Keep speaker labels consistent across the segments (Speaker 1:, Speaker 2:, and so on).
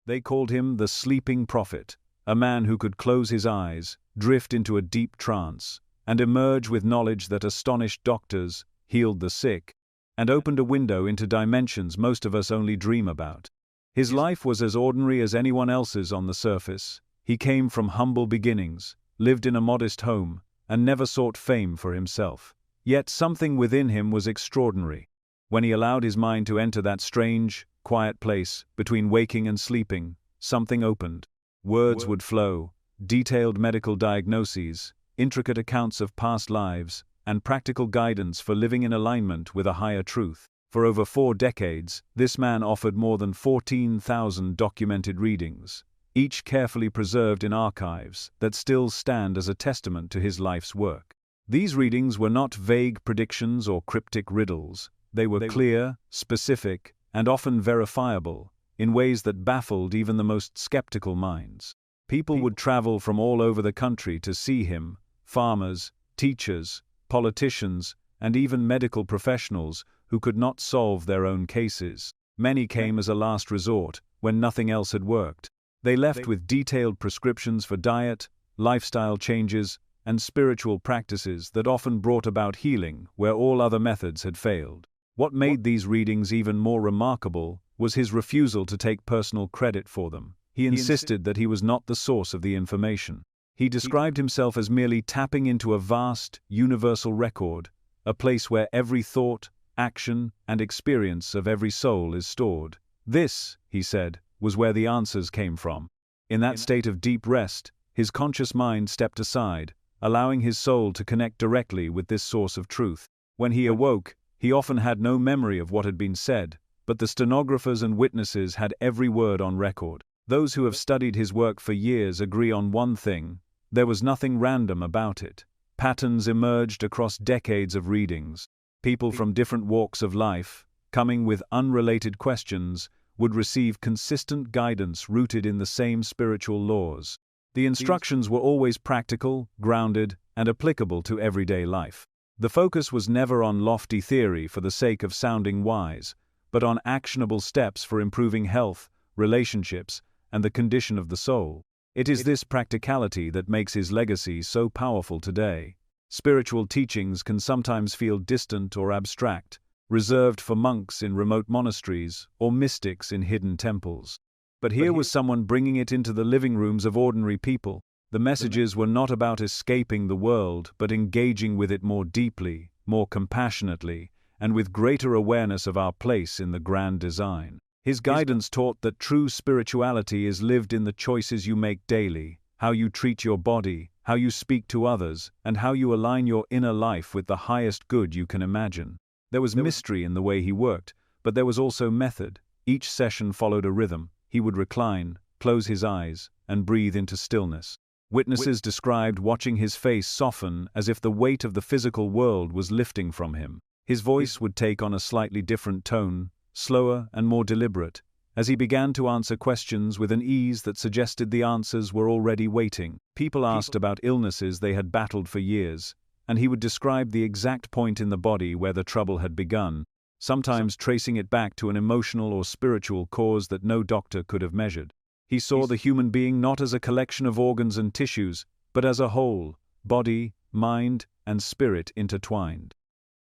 Speaker 1: They called him the sleeping prophet, a man who could close his eyes, drift into a deep trance, and emerge with knowledge that astonished doctors, healed the sick, and opened a window into dimensions most of us only dream about. His life was as ordinary as anyone else's on the surface. He came from humble beginnings, lived in a modest home, and never sought fame for himself. Yet something within him was extraordinary. When he allowed his mind to enter that strange, quiet place between waking and sleeping, something opened. Words would flow, detailed medical diagnoses, intricate accounts of past lives, and practical guidance for living in alignment with a higher truth. For over 4 decades, this man offered more than 14,000 documented readings, each carefully preserved in archives that still stand as a testament to his life's work. These readings were not vague predictions or cryptic riddles. They were clear, specific, and often verifiable, in ways that baffled even the most skeptical minds. People would travel from all over the country to see him: farmers, teachers, politicians, and even medical professionals who could not solve their own cases. Many came as a last resort, when nothing else had worked. They left with detailed prescriptions for diet, lifestyle changes, and spiritual practices that often brought about healing where all other methods had failed. What made these readings even more remarkable was his refusal to take personal credit for them. He insisted that he was not the source of the information. He described himself as merely tapping into a vast, universal record, a place where every thought, action, and experience of every soul is stored. This, he said, was where the answers came from. In that state of deep rest, his conscious mind stepped aside, allowing his soul to connect directly with this source of truth. When he awoke, he often had no memory of what had been said, but the stenographers and witnesses had every word on record. Those who have studied his work for years agree on one thing: there was nothing random about it. Patterns emerged across decades of readings. People from different walks of life, coming with unrelated questions, would receive consistent guidance rooted in the same spiritual laws. The instructions were always practical, grounded, and applicable to everyday life. The focus was never on lofty theory for the sake of sounding wise, but on actionable steps for improving health, relationships, and the condition of the soul. It is this practicality that makes his legacy so powerful today. Spiritual teachings can sometimes feel distant or abstract, reserved for monks in remote monasteries or mystics in hidden temples. But here was someone bringing it into the living rooms of ordinary people. The messages were not about escaping the world, but engaging with it more deeply, more compassionately, and with greater awareness of our place in the grand design. His guidance taught that true spirituality is lived in the choices you make daily, how you treat your body, how you speak to others, and how you align your inner life with the highest good you can imagine. There was mystery in the way he worked, but there was also method. Each session followed a rhythm. He would recline, close his eyes, and breathe into stillness. Witnesses described watching his face soften as if the weight of the physical world was lifting from him. His voice would take on a slightly different tone, slower and more deliberate, as he began to answer questions with an ease that suggested the answers were already waiting. People asked about illnesses they had battled for years, and he would describe the exact point in the body where the trouble had begun, sometimes tracing it back to an emotional or spiritual cause that no doctor could have measured. He saw the human being not as a collection of organs and tissues, but as a whole, body, mind, and spirit intertwined.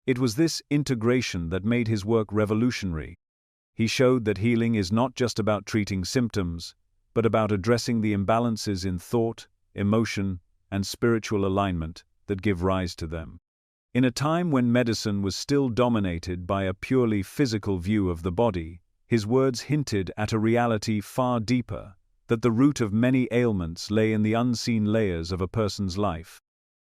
Speaker 1: It was this integration that made his work revolutionary. He showed that healing is not just about treating symptoms, but about addressing the imbalances in thought, emotion, and spiritual alignment that give rise to them. In a time when medicine was still dominated by a purely physical view of the body, his words hinted at a reality far deeper, that the root of many ailments lay in the unseen layers of a person's life.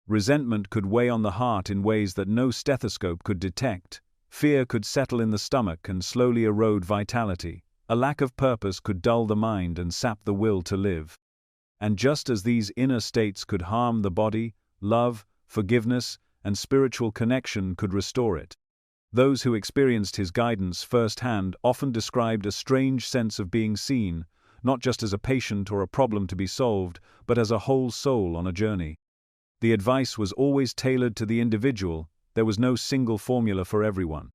Speaker 1: Resentment could weigh on the heart in ways that no stethoscope could detect. Fear could settle in the stomach and slowly erode vitality. A lack of purpose could dull the mind and sap the will to live. And just as these inner states could harm the body, love, forgiveness, and spiritual connection could restore it. Those who experienced his guidance firsthand often described a strange sense of being seen, not just as a patient or a problem to be solved, but as a whole soul on a journey. The advice was always tailored to the individual. There was no single formula for everyone.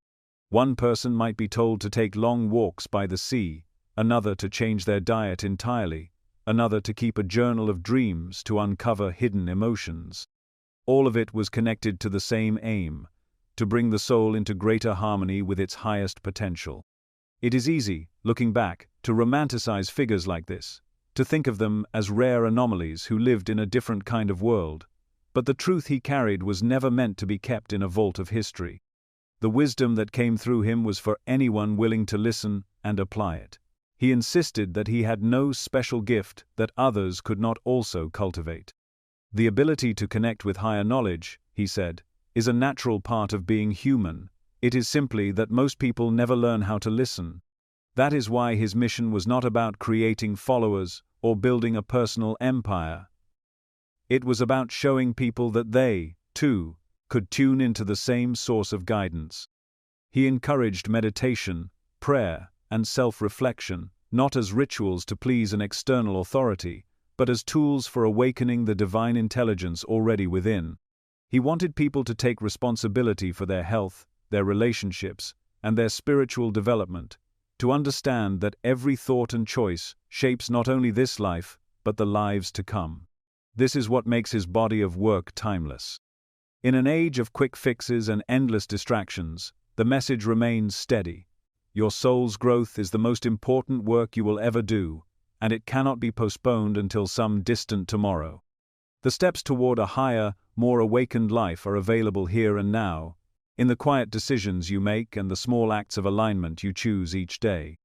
Speaker 1: One person might be told to take long walks by the sea, another to change their diet entirely, another to keep a journal of dreams to uncover hidden emotions. All of it was connected to the same aim: to bring the soul into greater harmony with its highest potential. It is easy, looking back, to romanticize figures like this, to think of them as rare anomalies who lived in a different kind of world. But the truth he carried was never meant to be kept in a vault of history. The wisdom that came through him was for anyone willing to listen and apply it. He insisted that he had no special gift that others could not also cultivate. The ability to connect with higher knowledge, he said, is a natural part of being human. It is simply that most people never learn how to listen. That is why his mission was not about creating followers or building a personal empire. It was about showing people that they, too, could tune into the same source of guidance. He encouraged meditation, prayer, and self-reflection, not as rituals to please an external authority, but as tools for awakening the divine intelligence already within. He wanted people to take responsibility for their health, their relationships, and their spiritual development, to understand that every thought and choice shapes not only this life, but the lives to come. This is what makes his body of work timeless. In an age of quick fixes and endless distractions, the message remains steady. Your soul's growth is the most important work you will ever do, and it cannot be postponed until some distant tomorrow. The steps toward a higher, more awakened life are available here and now, in the quiet decisions you make and the small acts of alignment you choose each day.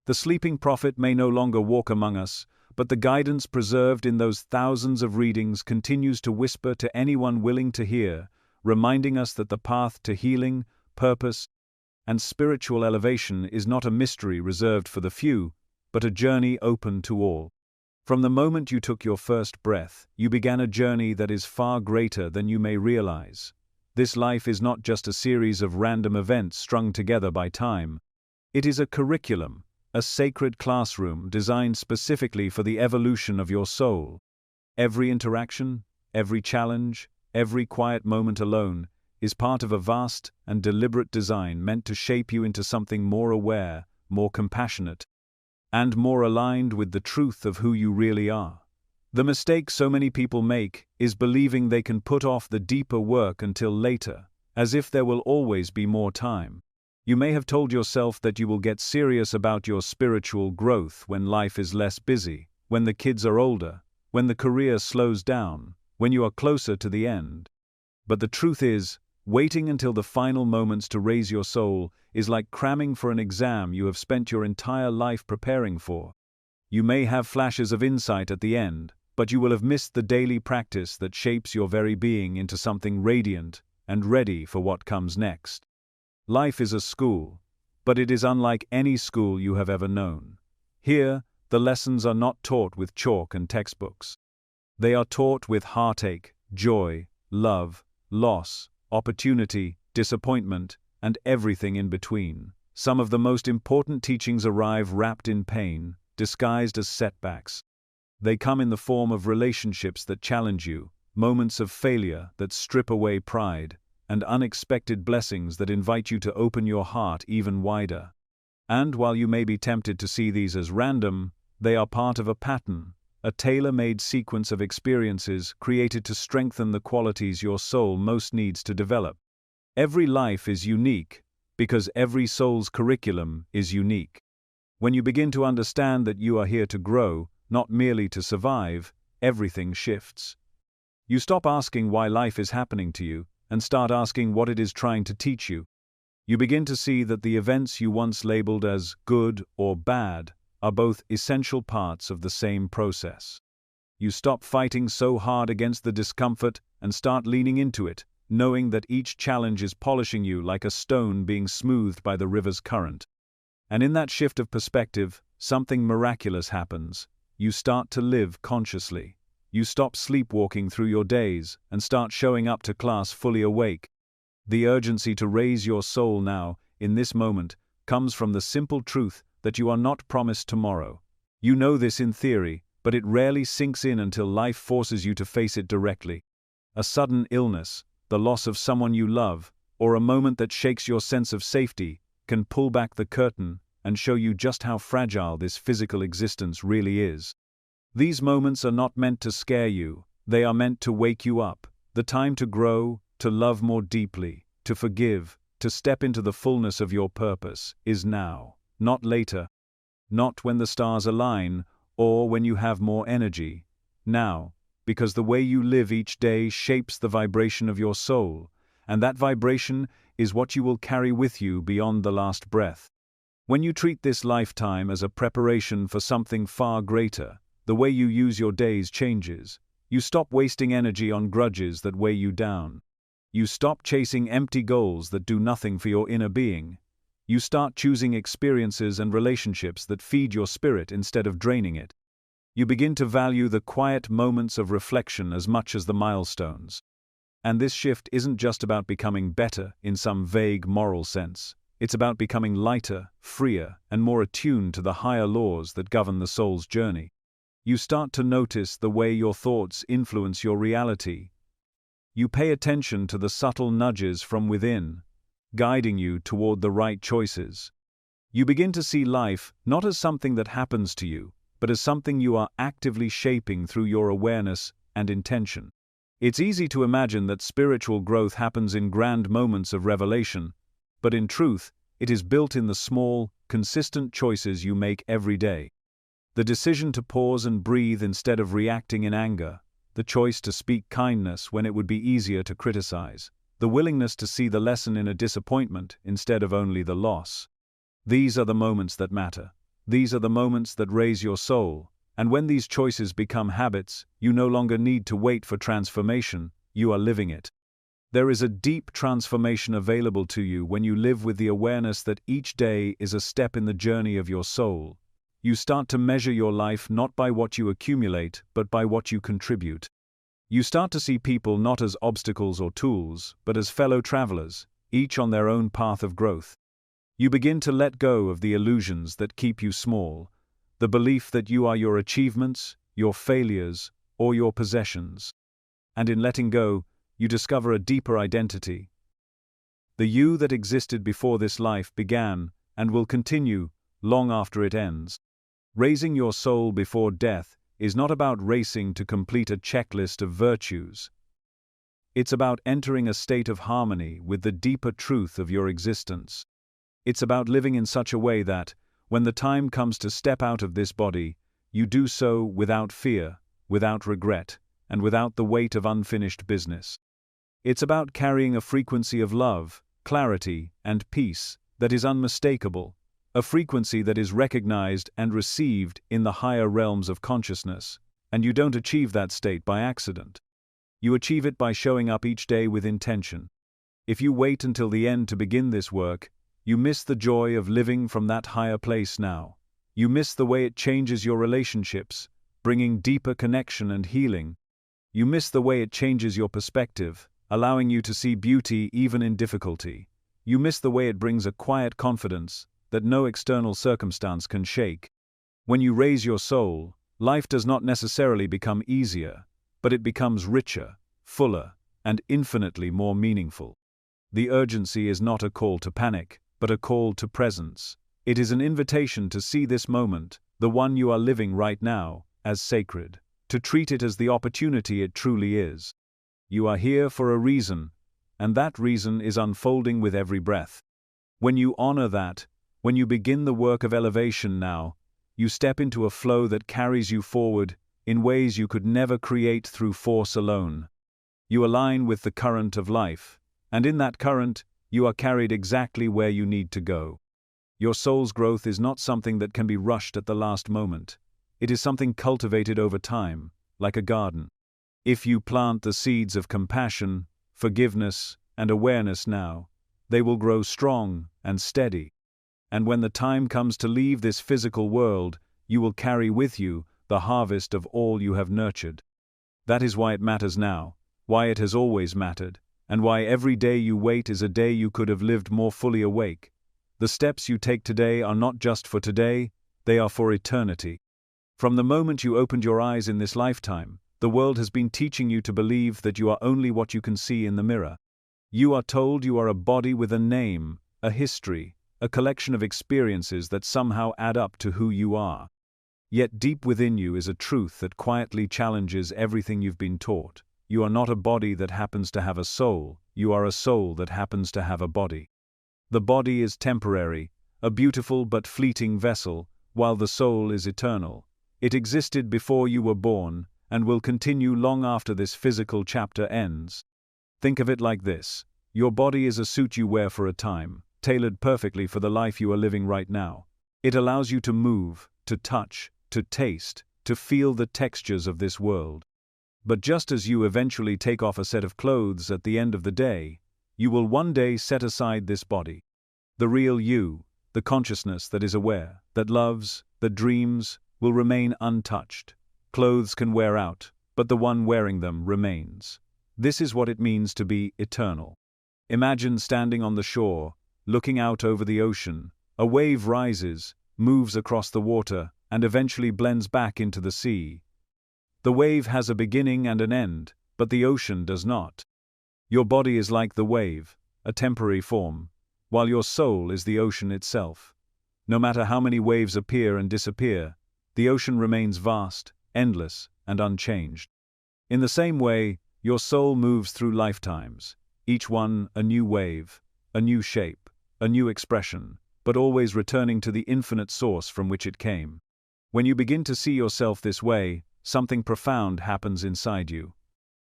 Speaker 1: The sleeping prophet may no longer walk among us, but the guidance preserved in those thousands of readings continues to whisper to anyone willing to hear, reminding us that the path to healing, purpose, and spiritual elevation is not a mystery reserved for the few, but a journey open to all. From the moment you took your first breath, you began a journey that is far greater than you may realize. This life is not just a series of random events strung together by time. It is a curriculum, a sacred classroom designed specifically for the evolution of your soul. Every interaction, every challenge, every quiet moment alone is part of a vast and deliberate design meant to shape you into something more aware, more compassionate, and more aligned with the truth of who you really are. The mistake so many people make is believing they can put off the deeper work until later, as if there will always be more time. You may have told yourself that you will get serious about your spiritual growth when life is less busy, when the kids are older, when the career slows down, when you are closer to the end. But the truth is, waiting until the final moments to raise your soul is like cramming for an exam you have spent your entire life preparing for. You may have flashes of insight at the end, but you will have missed the daily practice that shapes your very being into something radiant and ready for what comes next. Life is a school, but it is unlike any school you have ever known. Here, the lessons are not taught with chalk and textbooks. They are taught with heartache, joy, love, loss, opportunity, disappointment, and everything in between. Some of the most important teachings arrive wrapped in pain, disguised as setbacks. They come in the form of relationships that challenge you, moments of failure that strip away pride, and unexpected blessings that invite you to open your heart even wider. And while you may be tempted to see these as random, they are part of a pattern, a tailor-made sequence of experiences created to strengthen the qualities your soul most needs to develop. Every life is unique, because every soul's curriculum is unique. When you begin to understand that you are here to grow, not merely to survive, everything shifts. You stop asking why life is happening to you, and start asking what it is trying to teach you. You begin to see that the events you once labeled as good or bad are both essential parts of the same process. You stop fighting so hard against the discomfort and start leaning into it, knowing that each challenge is polishing you like a stone being smoothed by the river's current. And in that shift of perspective, something miraculous happens. You start to live consciously. You stop sleepwalking through your days and start showing up to class fully awake. The urgency to raise your soul now, in this moment, comes from the simple truth that you are not promised tomorrow. You know this in theory, but it rarely sinks in until life forces you to face it directly. A sudden illness, the loss of someone you love, or a moment that shakes your sense of safety, can pull back the curtain and show you just how fragile this physical existence really is. These moments are not meant to scare you, they are meant to wake you up. The time to grow, to love more deeply, to forgive, to step into the fullness of your purpose is now, not later. Not when the stars align, or when you have more energy. Now, because the way you live each day shapes the vibration of your soul, and that vibration is what you will carry with you beyond the last breath. When you treat this lifetime as a preparation for something far greater, the way you use your days changes. You stop wasting energy on grudges that weigh you down. You stop chasing empty goals that do nothing for your inner being. You start choosing experiences and relationships that feed your spirit instead of draining it. You begin to value the quiet moments of reflection as much as the milestones. And this shift isn't just about becoming better in some vague moral sense. It's about becoming lighter, freer, and more attuned to the higher laws that govern the soul's journey. You start to notice the way your thoughts influence your reality. You pay attention to the subtle nudges from within, guiding you toward the right choices. You begin to see life not as something that happens to you, but as something you are actively shaping through your awareness and intention. It's easy to imagine that spiritual growth happens in grand moments of revelation, but in truth, it is built in the small, consistent choices you make every day. The decision to pause and breathe instead of reacting in anger, the choice to speak kindness when it would be easier to criticize, the willingness to see the lesson in a disappointment instead of only the loss. These are the moments that matter. These are the moments that raise your soul, and when these choices become habits, you no longer need to wait for transformation, you are living it. There is a deep transformation available to you when you live with the awareness that each day is a step in the journey of your soul. You start to measure your life not by what you accumulate, but by what you contribute. You start to see people not as obstacles or tools, but as fellow travelers, each on their own path of growth. You begin to let go of the illusions that keep you small, the belief that you are your achievements, your failures, or your possessions. And in letting go, you discover a deeper identity. The you that existed before this life began, and will continue, long after it ends. Raising your soul before death is not about racing to complete a checklist of virtues. It's about entering a state of harmony with the deeper truth of your existence. It's about living in such a way that, when the time comes to step out of this body, you do so without fear, without regret, and without the weight of unfinished business. It's about carrying a frequency of love, clarity, and peace that is unmistakable, a frequency that is recognized and received in the higher realms of consciousness, and you don't achieve that state by accident. You achieve it by showing up each day with intention. If you wait until the end to begin this work, you miss the joy of living from that higher place now. You miss the way it changes your relationships, bringing deeper connection and healing. You miss the way it changes your perspective, allowing you to see beauty even in difficulty. You miss the way it brings a quiet confidence that no external circumstance can shake. When you raise your soul, life does not necessarily become easier, but it becomes richer, fuller, and infinitely more meaningful. The urgency is not a call to panic, but a call to presence. It is an invitation to see this moment, the one you are living right now, as sacred, to treat it as the opportunity it truly is. You are here for a reason, and that reason is unfolding with every breath. When you honor that, when you begin the work of elevation now, you step into a flow that carries you forward in ways you could never create through force alone. You align with the current of life, and in that current, you are carried exactly where you need to go. Your soul's growth is not something that can be rushed at the last moment. It is something cultivated over time, like a garden. If you plant the seeds of compassion, forgiveness, and awareness now, they will grow strong and steady. And when the time comes to leave this physical world, you will carry with you the harvest of all you have nurtured. That is why it matters now, why it has always mattered, and why every day you wait is a day you could have lived more fully awake. The steps you take today are not just for today, they are for eternity. From the moment you opened your eyes in this lifetime, the world has been teaching you to believe that you are only what you can see in the mirror. You are told you are a body with a name, a history, a collection of experiences that somehow add up to who you are. Yet deep within you is a truth that quietly challenges everything you've been taught. You are not a body that happens to have a soul, you are a soul that happens to have a body. The body is temporary, a beautiful but fleeting vessel, while the soul is eternal. It existed before you were born, and will continue long after this physical chapter ends. Think of it like this: your body is a suit you wear for a time, tailored perfectly for the life you are living right now. It allows you to move, to touch, to taste, to feel the textures of this world. But just as you eventually take off a set of clothes at the end of the day, you will one day set aside this body. The real you, the consciousness that is aware, that loves, that dreams, will remain untouched. Clothes can wear out, but the one wearing them remains. This is what it means to be eternal. Imagine standing on the shore, looking out over the ocean. A wave rises, moves across the water, and eventually blends back into the sea. The wave has a beginning and an end, but the ocean does not. Your body is like the wave, a temporary form, while your soul is the ocean itself. No matter how many waves appear and disappear, the ocean remains vast, endless, and unchanged. In the same way, your soul moves through lifetimes, each one a new wave, a new shape, a new expression, but always returning to the infinite source from which it came. When you begin to see yourself this way, something profound happens inside you.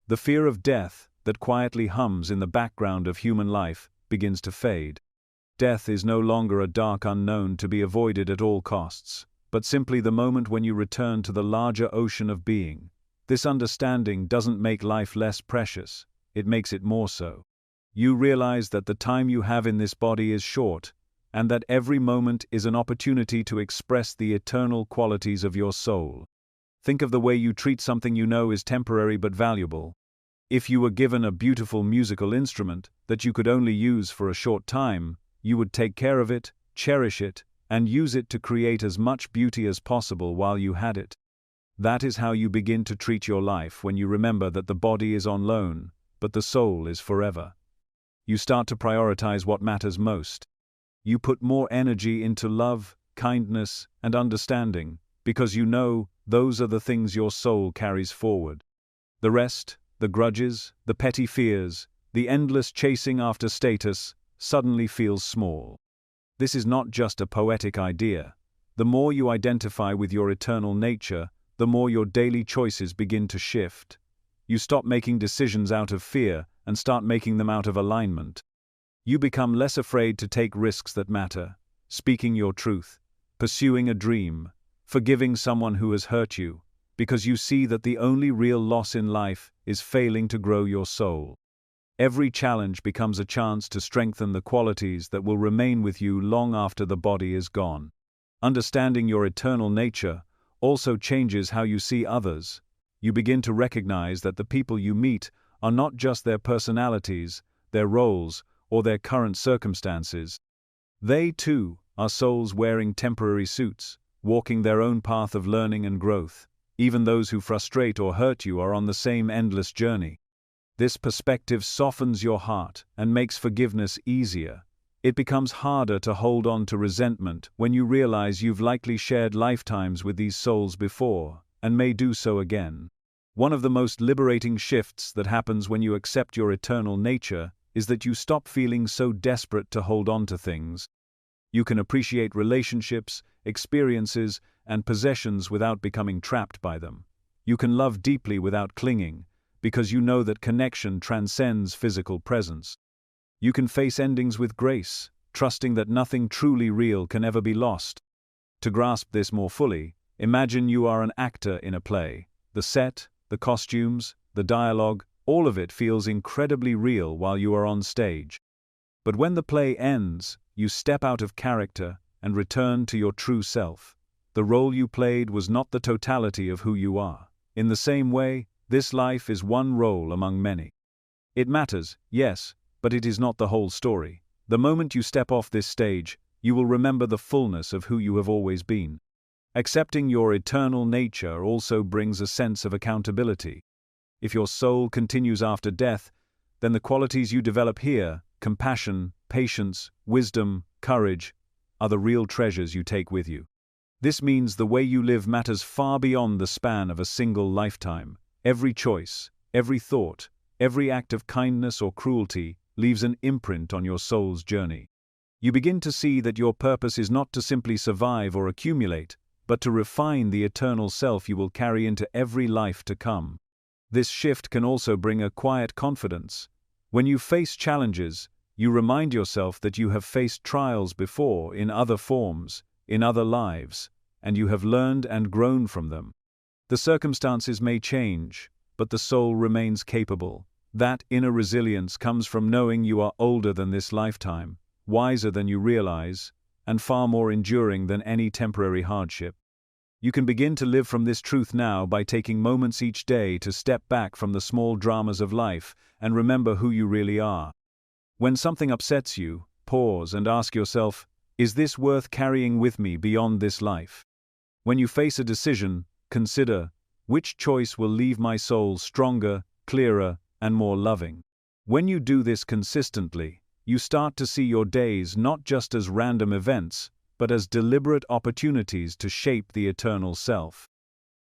Speaker 1: The fear of death, that quietly hums in the background of human life, begins to fade. Death is no longer a dark unknown to be avoided at all costs, but simply the moment when you return to the larger ocean of being. This understanding doesn't make life less precious, it makes it more so. You realize that the time you have in this body is short, and that every moment is an opportunity to express the eternal qualities of your soul. Think of the way you treat something you know is temporary but valuable. If you were given a beautiful musical instrument that you could only use for a short time, you would take care of it, cherish it, and use it to create as much beauty as possible while you had it. That is how you begin to treat your life when you remember that the body is on loan, but the soul is forever. You start to prioritize what matters most. You put more energy into love, kindness, and understanding, because you know those are the things your soul carries forward. The rest, the grudges, the petty fears, the endless chasing after status, suddenly feels small. This is not just a poetic idea. The more you identify with your eternal nature, the more your daily choices begin to shift. You stop making decisions out of fear and start making them out of alignment. You become less afraid to take risks that matter, speaking your truth, pursuing a dream, forgiving someone who has hurt you, because you see that the only real loss in life is failing to grow your soul. Every challenge becomes a chance to strengthen the qualities that will remain with you long after the body is gone. Understanding your eternal nature also changes how you see others. You begin to recognize that the people you meet are not just their personalities, their roles, or their current circumstances. They, too, are souls wearing temporary suits, walking their own path of learning and growth. Even those who frustrate or hurt you are on the same endless journey. This perspective softens your heart and makes forgiveness easier. It becomes harder to hold on to resentment when you realize you've likely shared lifetimes with these souls before, and may do so again. One of the most liberating shifts that happens when you accept your eternal nature is that you stop feeling so desperate to hold on to things. You can appreciate relationships, experiences, and possessions without becoming trapped by them. You can love deeply without clinging, because you know that connection transcends physical presence. You can face endings with grace, trusting that nothing truly real can ever be lost. To grasp this more fully, imagine you are an actor in a play. The set, the costumes, the dialogue, all of it feels incredibly real while you are on stage. But when the play ends, you step out of character and return to your true self. The role you played was not the totality of who you are. In the same way, this life is one role among many. It matters, yes, but it is not the whole story. The moment you step off this stage, you will remember the fullness of who you have always been. Accepting your eternal nature also brings a sense of accountability. If your soul continues after death, then the qualities you develop here, compassion, patience, wisdom, courage, are the real treasures you take with you. This means the way you live matters far beyond the span of a single lifetime. Every choice, every thought, every act of kindness or cruelty leaves an imprint on your soul's journey. You begin to see that your purpose is not to simply survive or accumulate, but to refine the eternal self you will carry into every life to come. This shift can also bring a quiet confidence. When you face challenges, you remind yourself that you have faced trials before in other forms, in other lives, and you have learned and grown from them. The circumstances may change, but the soul remains capable. That inner resilience comes from knowing you are older than this lifetime, wiser than you realize, and far more enduring than any temporary hardship. You can begin to live from this truth now by taking moments each day to step back from the small dramas of life and remember who you really are. When something upsets you, pause and ask yourself, is this worth carrying with me beyond this life? When you face a decision, consider, which choice will leave my soul stronger, clearer, and more loving? When you do this consistently, you start to see your days not just as random events, but as deliberate opportunities to shape the eternal self.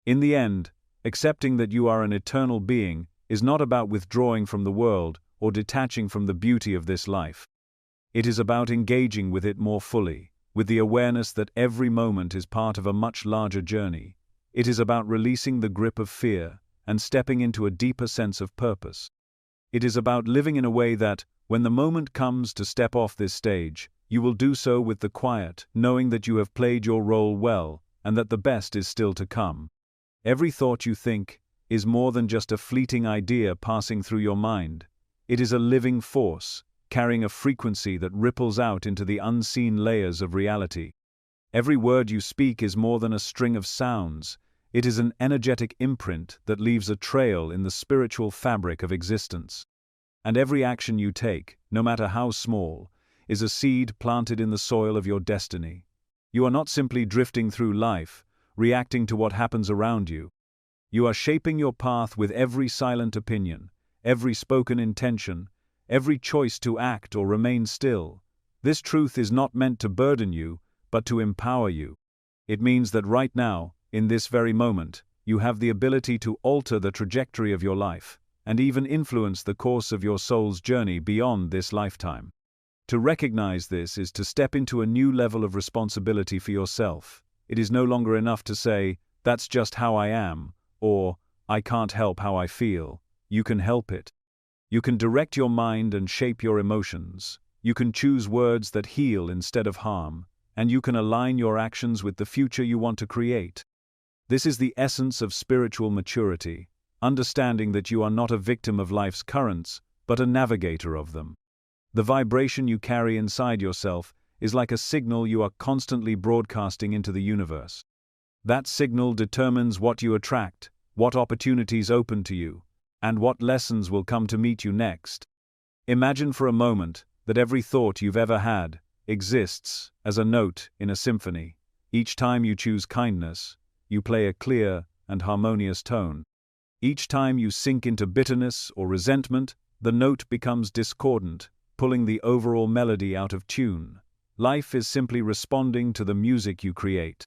Speaker 1: In the end, accepting that you are an eternal being is not about withdrawing from the world or detaching from the beauty of this life. It is about engaging with it more fully, with the awareness that every moment is part of a much larger journey. It is about releasing the grip of fear and stepping into a deeper sense of purpose. It is about living in a way that, when the moment comes to step off this stage, you will do so with the quiet, knowing that you have played your role well and that the best is still to come. Every thought you think is more than just a fleeting idea passing through your mind. It is a living force, carrying a frequency that ripples out into the unseen layers of reality. Every word you speak is more than a string of sounds. It is an energetic imprint that leaves a trail in the spiritual fabric of existence. And every action you take, no matter how small, is a seed planted in the soil of your destiny. You are not simply drifting through life, reacting to what happens around you. You are shaping your path with every silent opinion, every spoken intention, every choice to act or remain still. This truth is not meant to burden you, but to empower you. It means that right now, in this very moment, you have the ability to alter the trajectory of your life, and even influence the course of your soul's journey beyond this lifetime. To recognize this is to step into a new level of responsibility for yourself. It is no longer enough to say, "That's just how I am," or "I can't help how I feel." You can help it. You can direct your mind and shape your emotions. You can choose words that heal instead of harm, and you can align your actions with the future you want to create. This is the essence of spiritual maturity, understanding that you are not a victim of life's currents, but a navigator of them. The vibration you carry inside yourself is like a signal you are constantly broadcasting into the universe. That signal determines what you attract, what opportunities open to you, and what lessons will come to meet you next. Imagine for a moment that every thought you've ever had exists as a note in a symphony. Each time you choose kindness, you play a clear and harmonious tone. Each time you sink into bitterness or resentment, the note becomes discordant, pulling the overall melody out of tune. Life is simply responding to the music you create.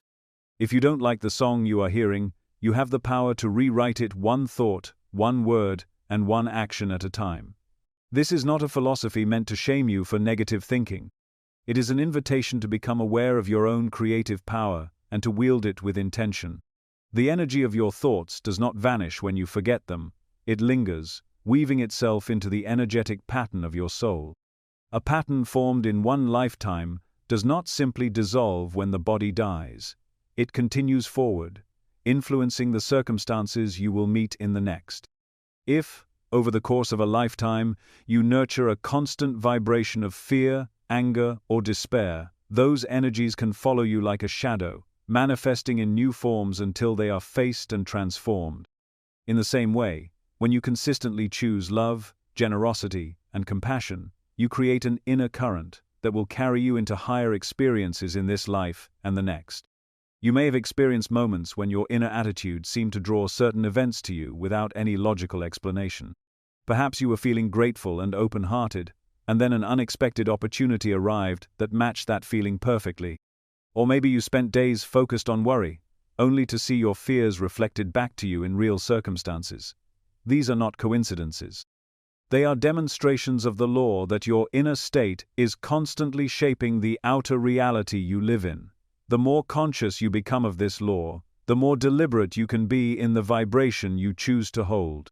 Speaker 1: If you don't like the song you are hearing, you have the power to rewrite it one thought, one word, and one action at a time. This is not a philosophy meant to shame you for negative thinking. It is an invitation to become aware of your own creative power and to wield it with intention. The energy of your thoughts does not vanish when you forget them. It lingers, weaving itself into the energetic pattern of your soul. A pattern formed in one lifetime does not simply dissolve when the body dies. It continues forward, influencing the circumstances you will meet in the next. If, over the course of a lifetime, you nurture a constant vibration of fear, anger, or despair, those energies can follow you like a shadow, manifesting in new forms until they are faced and transformed. In the same way, when you consistently choose love, generosity, and compassion, you create an inner current that will carry you into higher experiences in this life and the next. You may have experienced moments when your inner attitude seemed to draw certain events to you without any logical explanation. Perhaps you were feeling grateful and open-hearted, and then an unexpected opportunity arrived that matched that feeling perfectly. Or maybe you spent days focused on worry, only to see your fears reflected back to you in real circumstances. These are not coincidences. They are demonstrations of the law that your inner state is constantly shaping the outer reality you live in. The more conscious you become of this law, the more deliberate you can be in the vibration you choose to hold.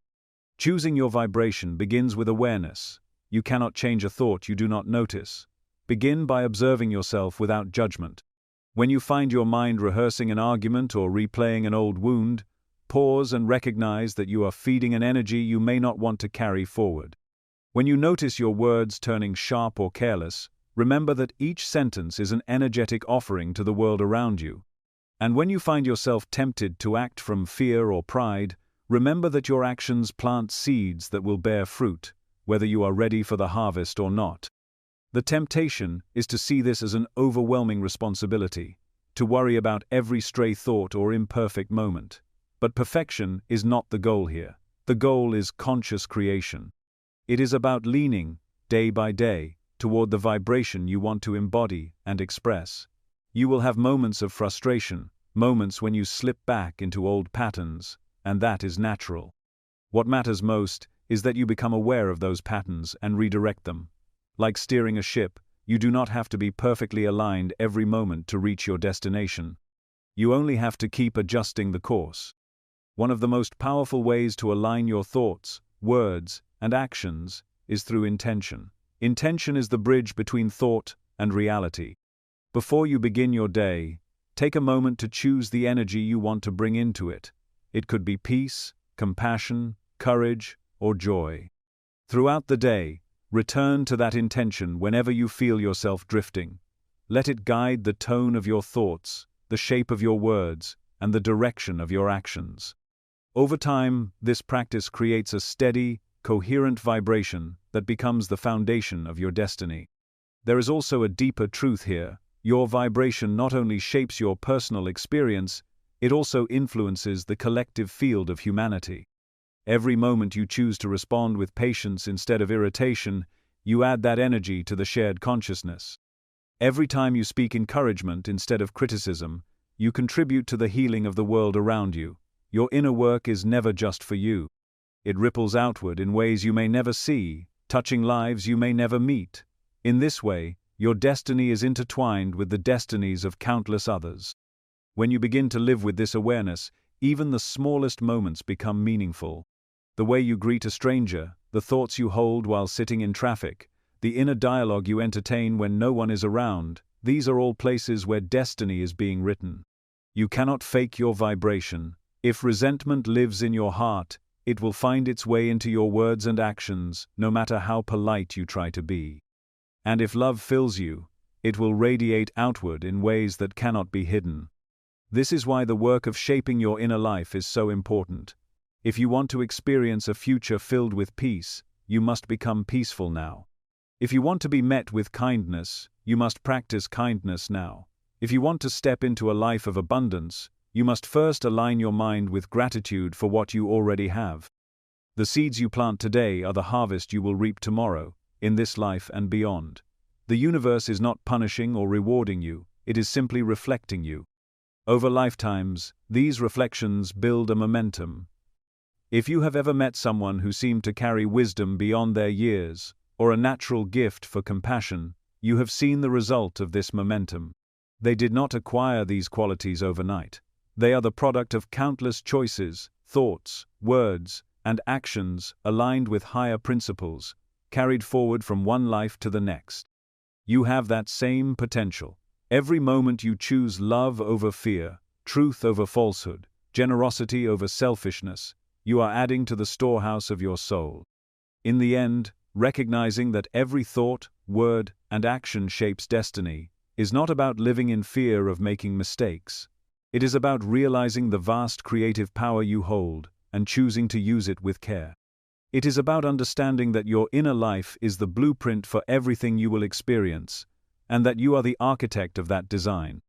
Speaker 1: Choosing your vibration begins with awareness. You cannot change a thought you do not notice. Begin by observing yourself without judgment. When you find your mind rehearsing an argument or replaying an old wound, pause and recognize that you are feeding an energy you may not want to carry forward. When you notice your words turning sharp or careless, remember that each sentence is an energetic offering to the world around you. And when you find yourself tempted to act from fear or pride, remember that your actions plant seeds that will bear fruit, whether you are ready for the harvest or not. The temptation is to see this as an overwhelming responsibility, to worry about every stray thought or imperfect moment. But perfection is not the goal here. The goal is conscious creation. It is about leaning, day by day, toward the vibration you want to embody and express. You will have moments of frustration, moments when you slip back into old patterns, and that is natural. What matters most is that you become aware of those patterns and redirect them. Like steering a ship, you do not have to be perfectly aligned every moment to reach your destination. You only have to keep adjusting the course. One of the most powerful ways to align your thoughts, words, and actions is through intention. Intention is the bridge between thought and reality. Before you begin your day, take a moment to choose the energy you want to bring into it. It could be peace, compassion, courage, or joy. Throughout the day, return to that intention whenever you feel yourself drifting. Let it guide the tone of your thoughts, the shape of your words, and the direction of your actions. Over time, this practice creates a steady, coherent vibration that becomes the foundation of your destiny. There is also a deeper truth here. Your vibration not only shapes your personal experience, it also influences the collective field of humanity. Every moment you choose to respond with patience instead of irritation, you add that energy to the shared consciousness. Every time you speak encouragement instead of criticism, you contribute to the healing of the world around you. Your inner work is never just for you. It ripples outward in ways you may never see, touching lives you may never meet. In this way, your destiny is intertwined with the destinies of countless others. When you begin to live with this awareness, even the smallest moments become meaningful. The way you greet a stranger, the thoughts you hold while sitting in traffic, the inner dialogue you entertain when no one is around, these are all places where destiny is being written. You cannot fake your vibration. If resentment lives in your heart, it will find its way into your words and actions, no matter how polite you try to be. And if love fills you, it will radiate outward in ways that cannot be hidden. This is why the work of shaping your inner life is so important. If you want to experience a future filled with peace, you must become peaceful now. If you want to be met with kindness, you must practice kindness now. If you want to step into a life of abundance, you must first align your mind with gratitude for what you already have. The seeds you plant today are the harvest you will reap tomorrow, in this life and beyond. The universe is not punishing or rewarding you, it is simply reflecting you. Over lifetimes, these reflections build a momentum. If you have ever met someone who seemed to carry wisdom beyond their years, or a natural gift for compassion, you have seen the result of this momentum. They did not acquire these qualities overnight. They are the product of countless choices, thoughts, words, and actions aligned with higher principles, carried forward from one life to the next. You have that same potential. Every moment you choose love over fear, truth over falsehood, generosity over selfishness, you are adding to the storehouse of your soul. In the end, recognizing that every thought, word, and action shapes destiny, is not about living in fear of making mistakes. It is about realizing the vast creative power you hold and choosing to use it with care. It is about understanding that your inner life is the blueprint for everything you will experience, and that you are the architect of that design.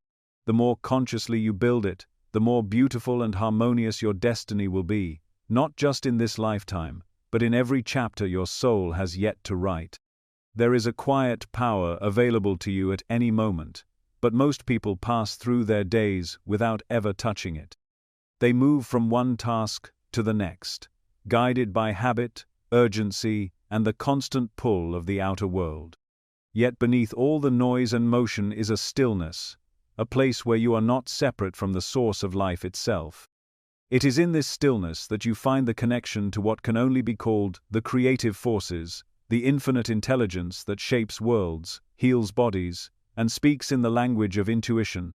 Speaker 1: The more consciously you build it, the more beautiful and harmonious your destiny will be, not just in this lifetime, but in every chapter your soul has yet to write. There is a quiet power available to you at any moment, but most people pass through their days without ever touching it. They move from one task to the next, guided by habit, urgency, and the constant pull of the outer world. Yet beneath all the noise and motion is a stillness, a place where you are not separate from the source of life itself. It is in this stillness that you find the connection to what can only be called the creative forces, the infinite intelligence that shapes worlds, heals bodies, and speaks in the language of intuition.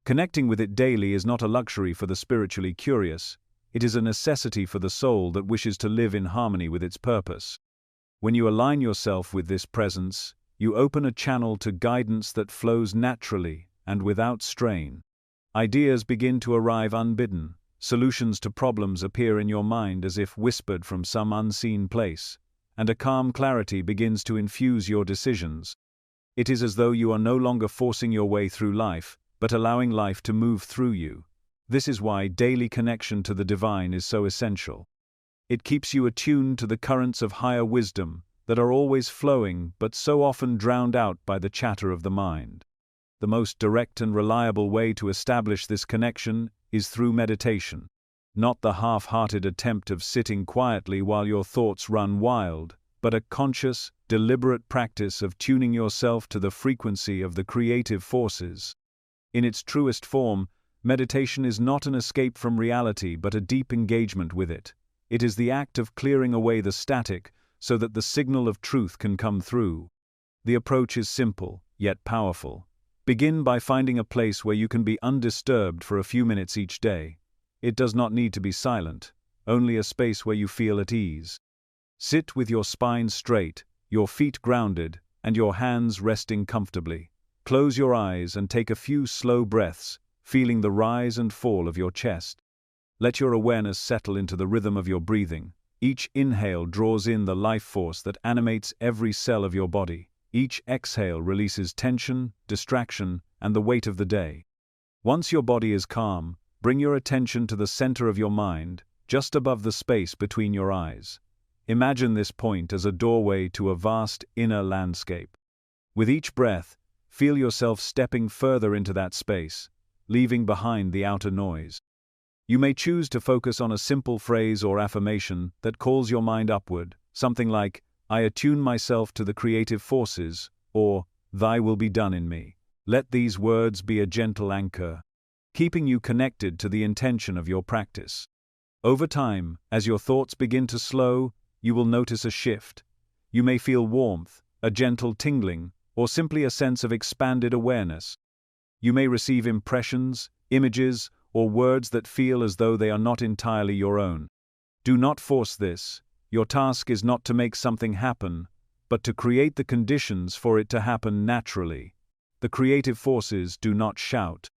Speaker 1: Connecting with it daily is not a luxury for the spiritually curious, it is a necessity for the soul that wishes to live in harmony with its purpose. When you align yourself with this presence, you open a channel to guidance that flows naturally and without strain. Ideas begin to arrive unbidden, solutions to problems appear in your mind as if whispered from some unseen place, and a calm clarity begins to infuse your decisions. It is as though you are no longer forcing your way through life, but allowing life to move through you. This is why daily connection to the divine is so essential. It keeps you attuned to the currents of higher wisdom that are always flowing but so often drowned out by the chatter of the mind. The most direct and reliable way to establish this connection is through meditation. Not the half-hearted attempt of sitting quietly while your thoughts run wild, but a conscious, deliberate practice of tuning yourself to the frequency of the creative forces. In its truest form, meditation is not an escape from reality but a deep engagement with it. It is the act of clearing away the static so that the signal of truth can come through. The approach is simple, yet powerful. Begin by finding a place where you can be undisturbed for a few minutes each day. It does not need to be silent, only a space where you feel at ease. Sit with your spine straight, your feet grounded, and your hands resting comfortably. Close your eyes and take a few slow breaths, feeling the rise and fall of your chest. Let your awareness settle into the rhythm of your breathing. Each inhale draws in the life force that animates every cell of your body. Each exhale releases tension, distraction, and the weight of the day. Once your body is calm, bring your attention to the center of your mind, just above the space between your eyes. Imagine this point as a doorway to a vast inner landscape. With each breath, feel yourself stepping further into that space, leaving behind the outer noise. You may choose to focus on a simple phrase or affirmation that calls your mind upward, something like, "I attune myself to the creative forces," or, "Thy will be done in me." Let these words be a gentle anchor, keeping you connected to the intention of your practice. Over time, as your thoughts begin to slow, you will notice a shift. You may feel warmth, a gentle tingling, or simply a sense of expanded awareness. You may receive impressions, images, or words that feel as though they are not entirely your own. Do not force this. Your task is not to make something happen, but to create the conditions for it to happen naturally. The creative forces do not shout.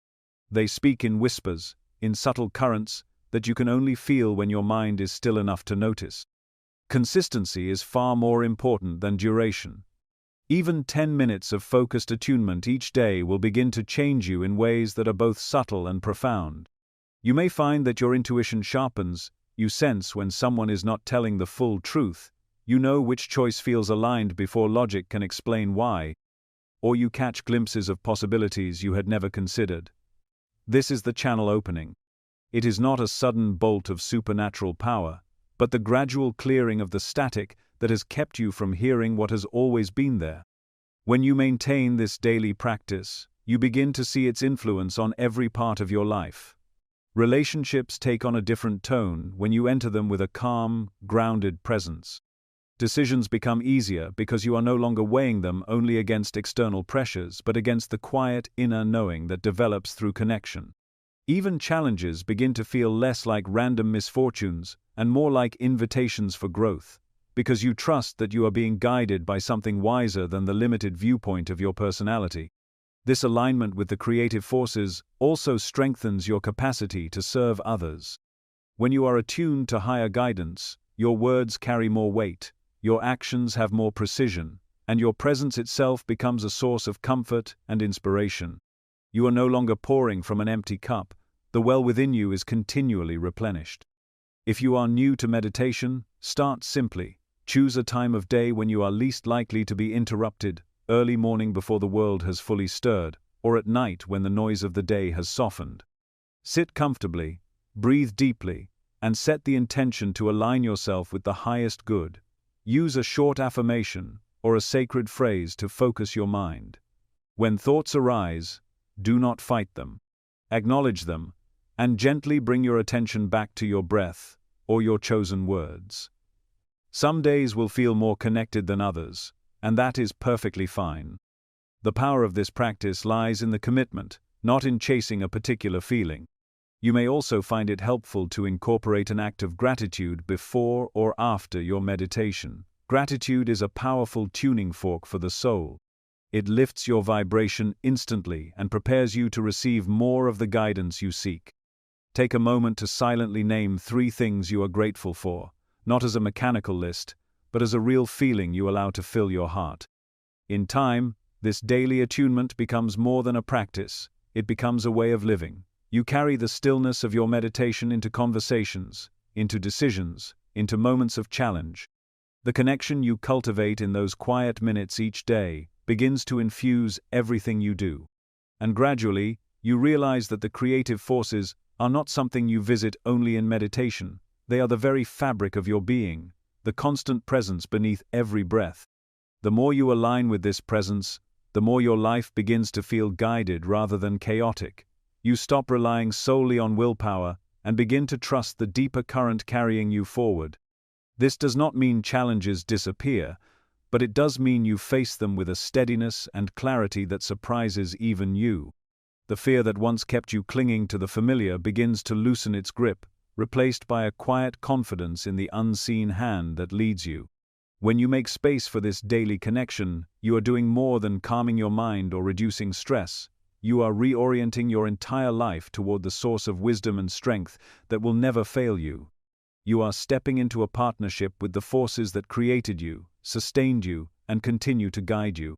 Speaker 1: They speak in whispers, in subtle currents that you can only feel when your mind is still enough to notice. Consistency is far more important than duration. Even 10 minutes of focused attunement each day will begin to change you in ways that are both subtle and profound. You may find that your intuition sharpens, you sense when someone is not telling the full truth, you know which choice feels aligned before logic can explain why, or you catch glimpses of possibilities you had never considered. This is the channel opening. It is not a sudden bolt of supernatural power, but the gradual clearing of the static that has kept you from hearing what has always been there. When you maintain this daily practice, you begin to see its influence on every part of your life. Relationships take on a different tone when you enter them with a calm, grounded presence. Decisions become easier because you are no longer weighing them only against external pressures but against the quiet inner knowing that develops through connection. Even challenges begin to feel less like random misfortunes and more like invitations for growth, because you trust that you are being guided by something wiser than the limited viewpoint of your personality. This alignment with the creative forces also strengthens your capacity to serve others. When you are attuned to higher guidance, your words carry more weight, your actions have more precision, and your presence itself becomes a source of comfort and inspiration. You are no longer pouring from an empty cup, the well within you is continually replenished. If you are new to meditation, start simply. Choose a time of day when you are least likely to be interrupted, early morning before the world has fully stirred, or at night when the noise of the day has softened. Sit comfortably, breathe deeply, and set the intention to align yourself with the highest good. Use a short affirmation or a sacred phrase to focus your mind. When thoughts arise, do not fight them. Acknowledge them, and gently bring your attention back to your breath or your chosen words. Some days will feel more connected than others, and that is perfectly fine. The power of this practice lies in the commitment, not in chasing a particular feeling. You may also find it helpful to incorporate an act of gratitude before or after your meditation. Gratitude is a powerful tuning fork for the soul. It lifts your vibration instantly and prepares you to receive more of the guidance you seek. Take a moment to silently name 3 things you are grateful for, not as a mechanical list, but as a real feeling you allow to fill your heart. In time, this daily attunement becomes more than a practice, it becomes a way of living. You carry the stillness of your meditation into conversations, into decisions, into moments of challenge. The connection you cultivate in those quiet minutes each day begins to infuse everything you do. And gradually, you realize that the creative forces are not something you visit only in meditation, they are the very fabric of your being, the constant presence beneath every breath. The more you align with this presence, the more your life begins to feel guided rather than chaotic. You stop relying solely on willpower and begin to trust the deeper current carrying you forward. This does not mean challenges disappear, but it does mean you face them with a steadiness and clarity that surprises even you. The fear that once kept you clinging to the familiar begins to loosen its grip, replaced by a quiet confidence in the unseen hand that leads you. When you make space for this daily connection, you are doing more than calming your mind or reducing stress. You are reorienting your entire life toward the source of wisdom and strength that will never fail you. You are stepping into a partnership with the forces that created you, sustained you, and continue to guide you.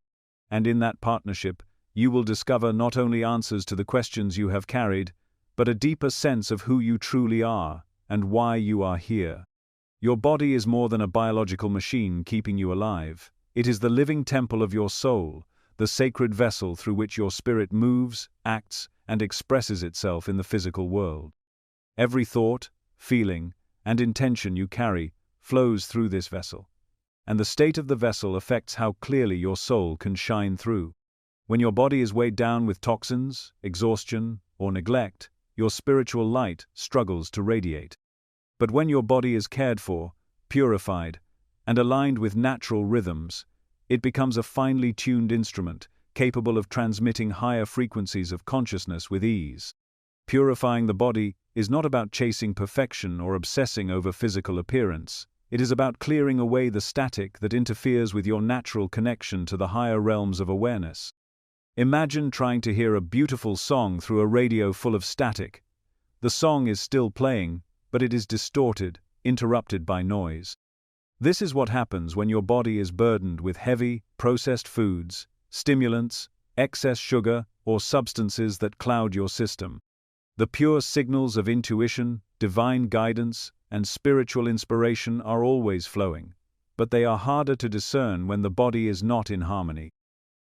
Speaker 1: And in that partnership, you will discover not only answers to the questions you have carried, but a deeper sense of who you truly are and why you are here. Your body is more than a biological machine keeping you alive. It is the living temple of your soul, the sacred vessel through which your spirit moves, acts, and expresses itself in the physical world. Every thought, feeling, and intention you carry flows through this vessel. And the state of the vessel affects how clearly your soul can shine through. When your body is weighed down with toxins, exhaustion, or neglect, your spiritual light struggles to radiate. But when your body is cared for, purified, and aligned with natural rhythms, it becomes a finely tuned instrument, capable of transmitting higher frequencies of consciousness with ease. Purifying the body is not about chasing perfection or obsessing over physical appearance. It is about clearing away the static that interferes with your natural connection to the higher realms of awareness. Imagine trying to hear a beautiful song through a radio full of static. The song is still playing, but it is distorted, interrupted by noise. This is what happens when your body is burdened with heavy, processed foods, stimulants, excess sugar, or substances that cloud your system. The pure signals of intuition, divine guidance, and spiritual inspiration are always flowing, but they are harder to discern when the body is not in harmony.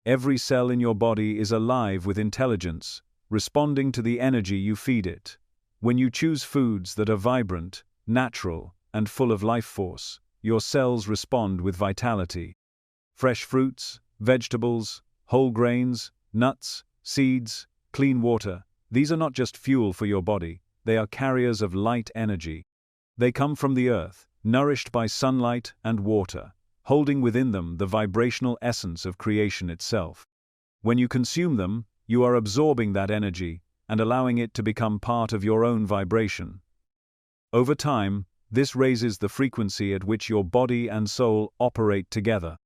Speaker 1: Every cell in your body is alive with intelligence, responding to the energy you feed it. When you choose foods that are vibrant, natural, and full of life force, your cells respond with vitality. Fresh fruits, vegetables, whole grains, nuts, seeds, clean water, these are not just fuel for your body, they are carriers of light energy. They come from the earth, nourished by sunlight and water, holding within them the vibrational essence of creation itself. When you consume them, you are absorbing that energy and allowing it to become part of your own vibration. Over time, this raises the frequency at which your body and soul operate together.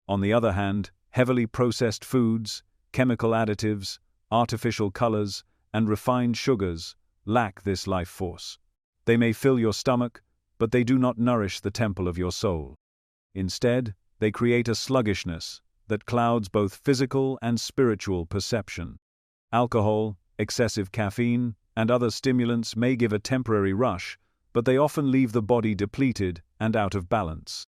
Speaker 1: On the other hand, heavily processed foods, chemical additives, artificial colors, and refined sugars lack this life force. They may fill your stomach, but they do not nourish the temple of your soul. Instead, they create a sluggishness that clouds both physical and spiritual perception. Alcohol, excessive caffeine, and other stimulants may give a temporary rush, but they often leave the body depleted and out of balance.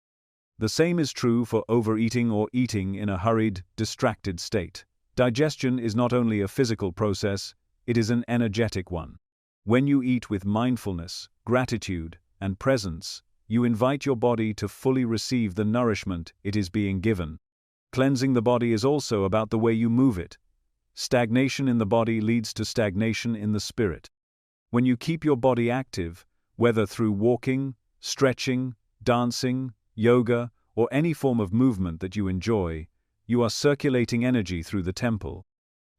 Speaker 1: The same is true for overeating or eating in a hurried, distracted state. Digestion is not only a physical process, it is an energetic one. When you eat with mindfulness, gratitude, and presence, you invite your body to fully receive the nourishment it is being given. Cleansing the body is also about the way you move it. Stagnation in the body leads to stagnation in the spirit. When you keep your body active, whether through walking, stretching, dancing, yoga, or any form of movement that you enjoy, you are circulating energy through the temple.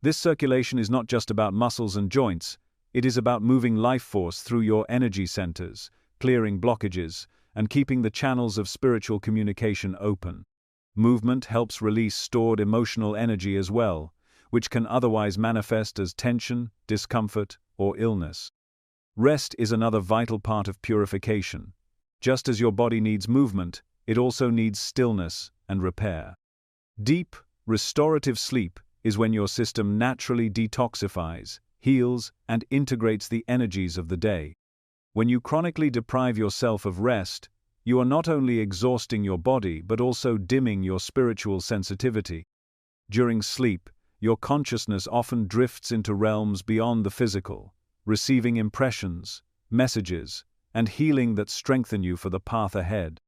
Speaker 1: This circulation is not just about muscles and joints, it is about moving life force through your energy centers, clearing blockages, and keeping the channels of spiritual communication open. Movement helps release stored emotional energy as well, which can otherwise manifest as tension, discomfort, or illness. Rest is another vital part of purification. Just as your body needs movement, it also needs stillness and repair. Deep, restorative sleep is when your system naturally detoxifies, heals, and integrates the energies of the day. When you chronically deprive yourself of rest, you are not only exhausting your body but also dimming your spiritual sensitivity. During sleep, your consciousness often drifts into realms beyond the physical, receiving impressions, messages, and healing that strengthen you for the path ahead.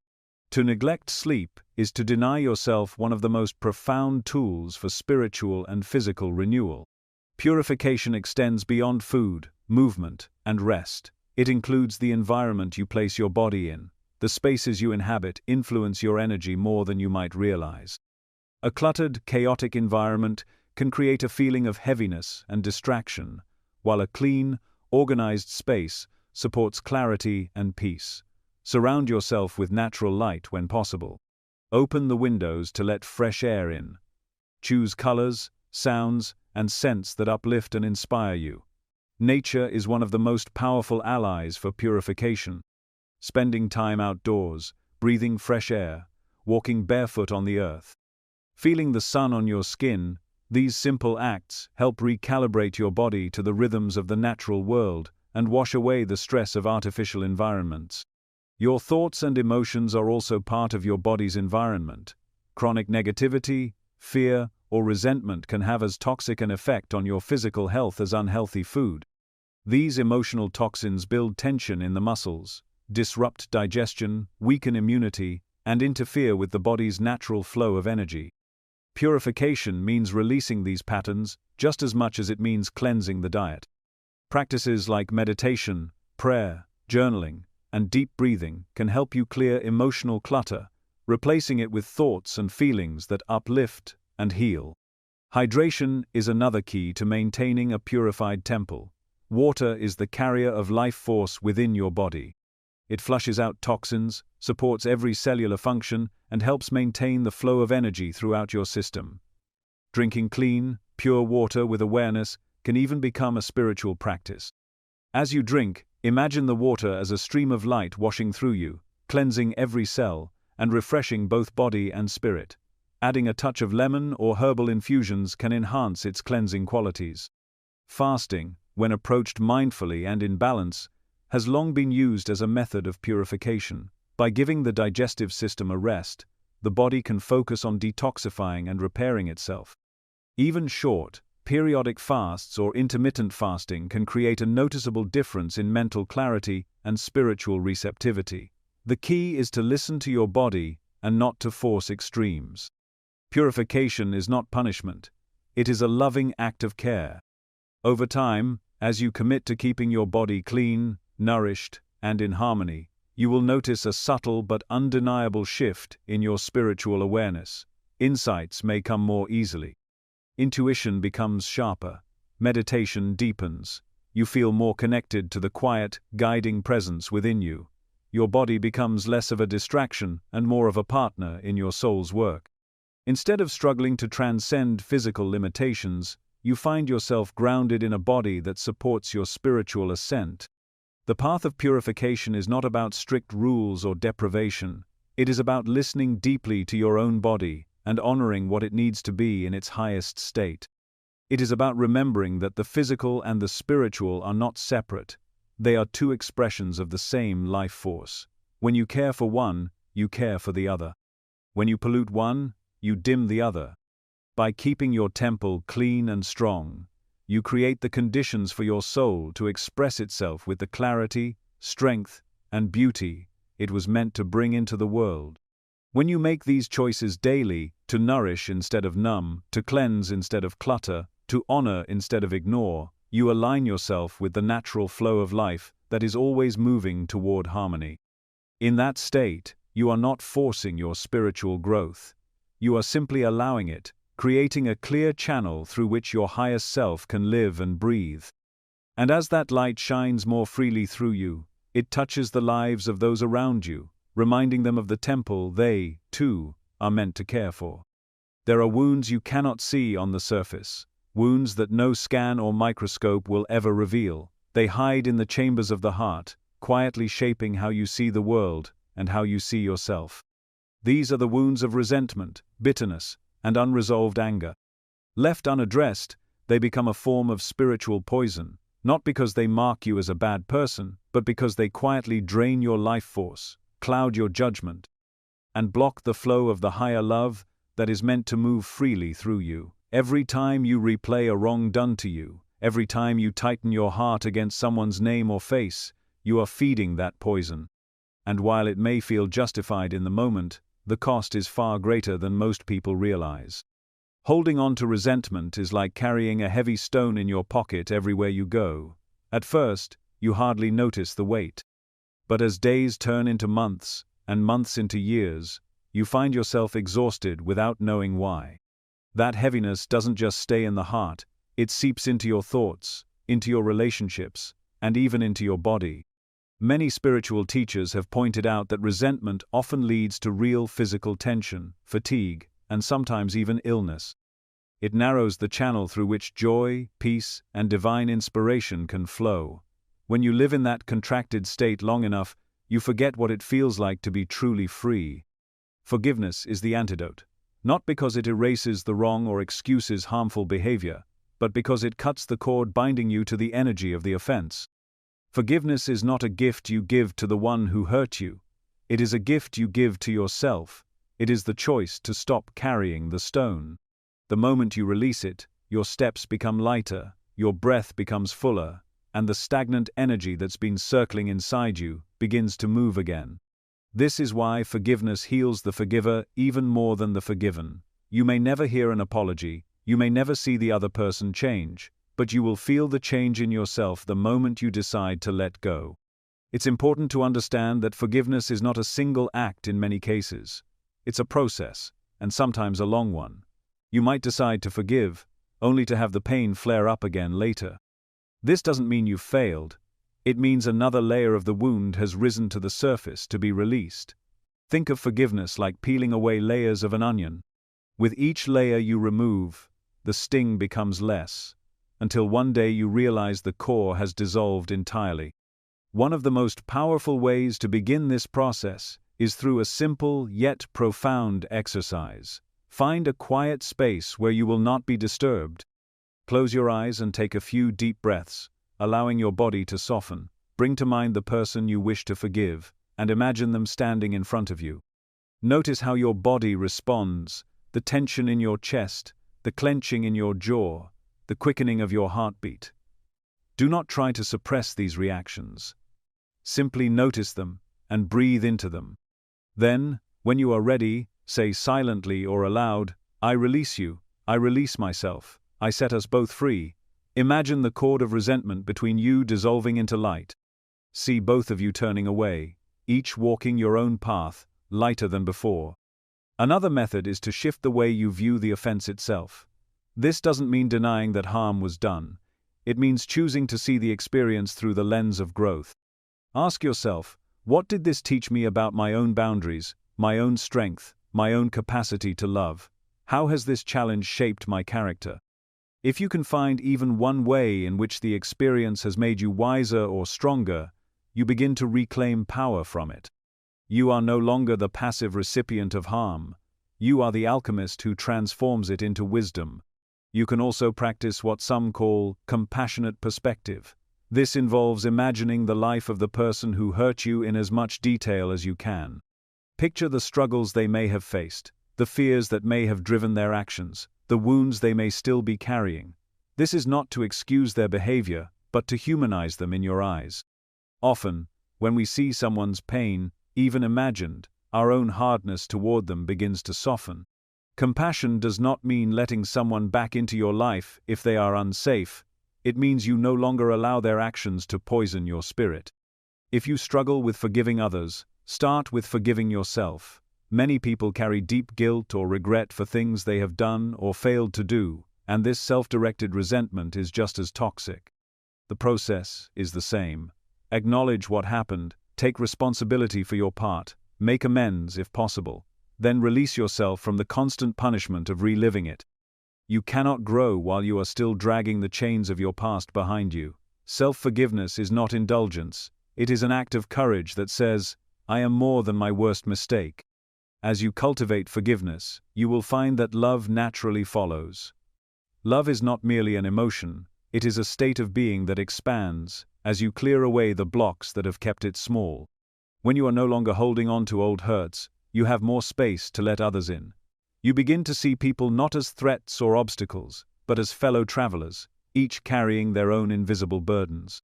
Speaker 1: To neglect sleep is to deny yourself one of the most profound tools for spiritual and physical renewal. Purification extends beyond food, movement, and rest. It includes the environment you place your body in. The spaces you inhabit influence your energy more than you might realize. A cluttered, chaotic environment can create a feeling of heaviness and distraction, while a clean, organized space supports clarity and peace. Surround yourself with natural light when possible. Open the windows to let fresh air in. Choose colors, sounds, and scents that uplift and inspire you. Nature is one of the most powerful allies for purification. Spending time outdoors, breathing fresh air, walking barefoot on the earth, feeling the sun on your skin, these simple acts help recalibrate your body to the rhythms of the natural world and wash away the stress of artificial environments. Your thoughts and emotions are also part of your body's environment. Chronic negativity, fear, or resentment can have as toxic an effect on your physical health as unhealthy food. These emotional toxins build tension in the muscles, disrupt digestion, weaken immunity, and interfere with the body's natural flow of energy. Purification means releasing these patterns just as much as it means cleansing the diet. Practices like meditation, prayer, journaling, and deep breathing can help you clear emotional clutter, replacing it with thoughts and feelings that uplift and heal. Hydration is another key to maintaining a purified temple. Water is the carrier of life force within your body. It flushes out toxins, supports every cellular function, and helps maintain the flow of energy throughout your system. Drinking clean, pure water with awareness can even become a spiritual practice. As you drink, imagine the water as a stream of light washing through you, cleansing every cell, and refreshing both body and spirit. Adding a touch of lemon or herbal infusions can enhance its cleansing qualities. Fasting, when approached mindfully and in balance, has long been used as a method of purification. By giving the digestive system a rest, the body can focus on detoxifying and repairing itself. Even short, periodic fasts or intermittent fasting can create a noticeable difference in mental clarity and spiritual receptivity. The key is to listen to your body and not to force extremes. Purification is not punishment. It is a loving act of care. Over time, as you commit to keeping your body clean, nourished, and in harmony, you will notice a subtle but undeniable shift in your spiritual awareness. Insights may come more easily. Intuition becomes sharper. Meditation deepens. You feel more connected to the quiet, guiding presence within you. Your body becomes less of a distraction and more of a partner in your soul's work. Instead of struggling to transcend physical limitations, you find yourself grounded in a body that supports your spiritual ascent. The path of purification is not about strict rules or deprivation. It is about listening deeply to your own body and honoring what it needs to be in its highest state. It is about remembering that the physical and the spiritual are not separate. They are two expressions of the same life force. When you care for one, you care for the other. When you pollute one, you dim the other. By keeping your temple clean and strong, you create the conditions for your soul to express itself with the clarity, strength, and beauty it was meant to bring into the world. When you make these choices daily, to nourish instead of numb, to cleanse instead of clutter, to honor instead of ignore, you align yourself with the natural flow of life that is always moving toward harmony. In that state, you are not forcing your spiritual growth. You are simply allowing it, creating a clear channel through which your highest self can live and breathe. And as that light shines more freely through you, it touches the lives of those around you, reminding them of the temple they, too, are meant to care for. There are wounds you cannot see on the surface, wounds that no scan or microscope will ever reveal. They hide in the chambers of the heart, quietly shaping how you see the world and how you see yourself. These are the wounds of resentment, bitterness, and unresolved anger. Left unaddressed, they become a form of spiritual poison, not because they mark you as a bad person, but because they quietly drain your life force, cloud your judgment, and block the flow of the higher love that is meant to move freely through you. Every time you replay a wrong done to you, every time you tighten your heart against someone's name or face, you are feeding that poison. And while it may feel justified in the moment, the cost is far greater than most people realize. Holding on to resentment is like carrying a heavy stone in your pocket everywhere you go. At first, you hardly notice the weight. But as days turn into months, and months into years, you find yourself exhausted without knowing why. That heaviness doesn't just stay in the heart, it seeps into your thoughts, into your relationships, and even into your body. Many spiritual teachers have pointed out that resentment often leads to real physical tension, fatigue, and sometimes even illness. It narrows the channel through which joy, peace, and divine inspiration can flow. When you live in that contracted state long enough, you forget what it feels like to be truly free. Forgiveness is the antidote, not because it erases the wrong or excuses harmful behavior, but because it cuts the cord binding you to the energy of the offense. Forgiveness is not a gift you give to the one who hurt you. It is a gift you give to yourself. It is the choice to stop carrying the stone. The moment you release it, your steps become lighter, your breath becomes fuller, and the stagnant energy that's been circling inside you begins to move again. This is why forgiveness heals the forgiver even more than the forgiven. You may never hear an apology, you may never see the other person change, but you will feel the change in yourself the moment you decide to let go. It's important to understand that forgiveness is not a single act in many cases. It's a process, and sometimes a long one. You might decide to forgive, only to have the pain flare up again later. This doesn't mean you've failed. It means another layer of the wound has risen to the surface to be released. Think of forgiveness like peeling away layers of an onion. With each layer you remove, the sting becomes less, until one day you realize the core has dissolved entirely. One of the most powerful ways to begin this process is through a simple yet profound exercise. Find a quiet space where you will not be disturbed. Close your eyes and take a few deep breaths, allowing your body to soften. Bring to mind the person you wish to forgive, and imagine them standing in front of you. Notice how your body responds, the tension in your chest, the clenching in your jaw, the quickening of your heartbeat. Do not try to suppress these reactions. Simply notice them and breathe into them. Then, when you are ready, say silently or aloud, "I release you, I release myself, I set us both free." Imagine the cord of resentment between you dissolving into light. See both of you turning away, each walking your own path, lighter than before. Another method is to shift the way you view the offense itself. This doesn't mean denying that harm was done. It means choosing to see the experience through the lens of growth. Ask yourself, what did this teach me about my own boundaries, my own strength, my own capacity to love? How has this challenge shaped my character? If you can find even one way in which the experience has made you wiser or stronger, you begin to reclaim power from it. You are no longer the passive recipient of harm. You are the alchemist who transforms it into wisdom. You can also practice what some call compassionate perspective. This involves imagining the life of the person who hurt you in as much detail as you can. Picture the struggles they may have faced, the fears that may have driven their actions, the wounds they may still be carrying. This is not to excuse their behavior, but to humanize them in your eyes. Often, when we see someone's pain, even imagined, our own hardness toward them begins to soften. Compassion does not mean letting someone back into your life if they are unsafe. It means you no longer allow their actions to poison your spirit. If you struggle with forgiving others, start with forgiving yourself. Many people carry deep guilt or regret for things they have done or failed to do, and this self-directed resentment is just as toxic. The process is the same. Acknowledge what happened, take responsibility for your part, make amends if possible, then release yourself from the constant punishment of reliving it. You cannot grow while you are still dragging the chains of your past behind you. Self-forgiveness is not indulgence, it is an act of courage that says, I am more than my worst mistake. As you cultivate forgiveness, you will find that love naturally follows. Love is not merely an emotion, it is a state of being that expands as you clear away the blocks that have kept it small. When you are no longer holding on to old hurts, you have more space to let others in. You begin to see people not as threats or obstacles, but as fellow travelers, each carrying their own invisible burdens.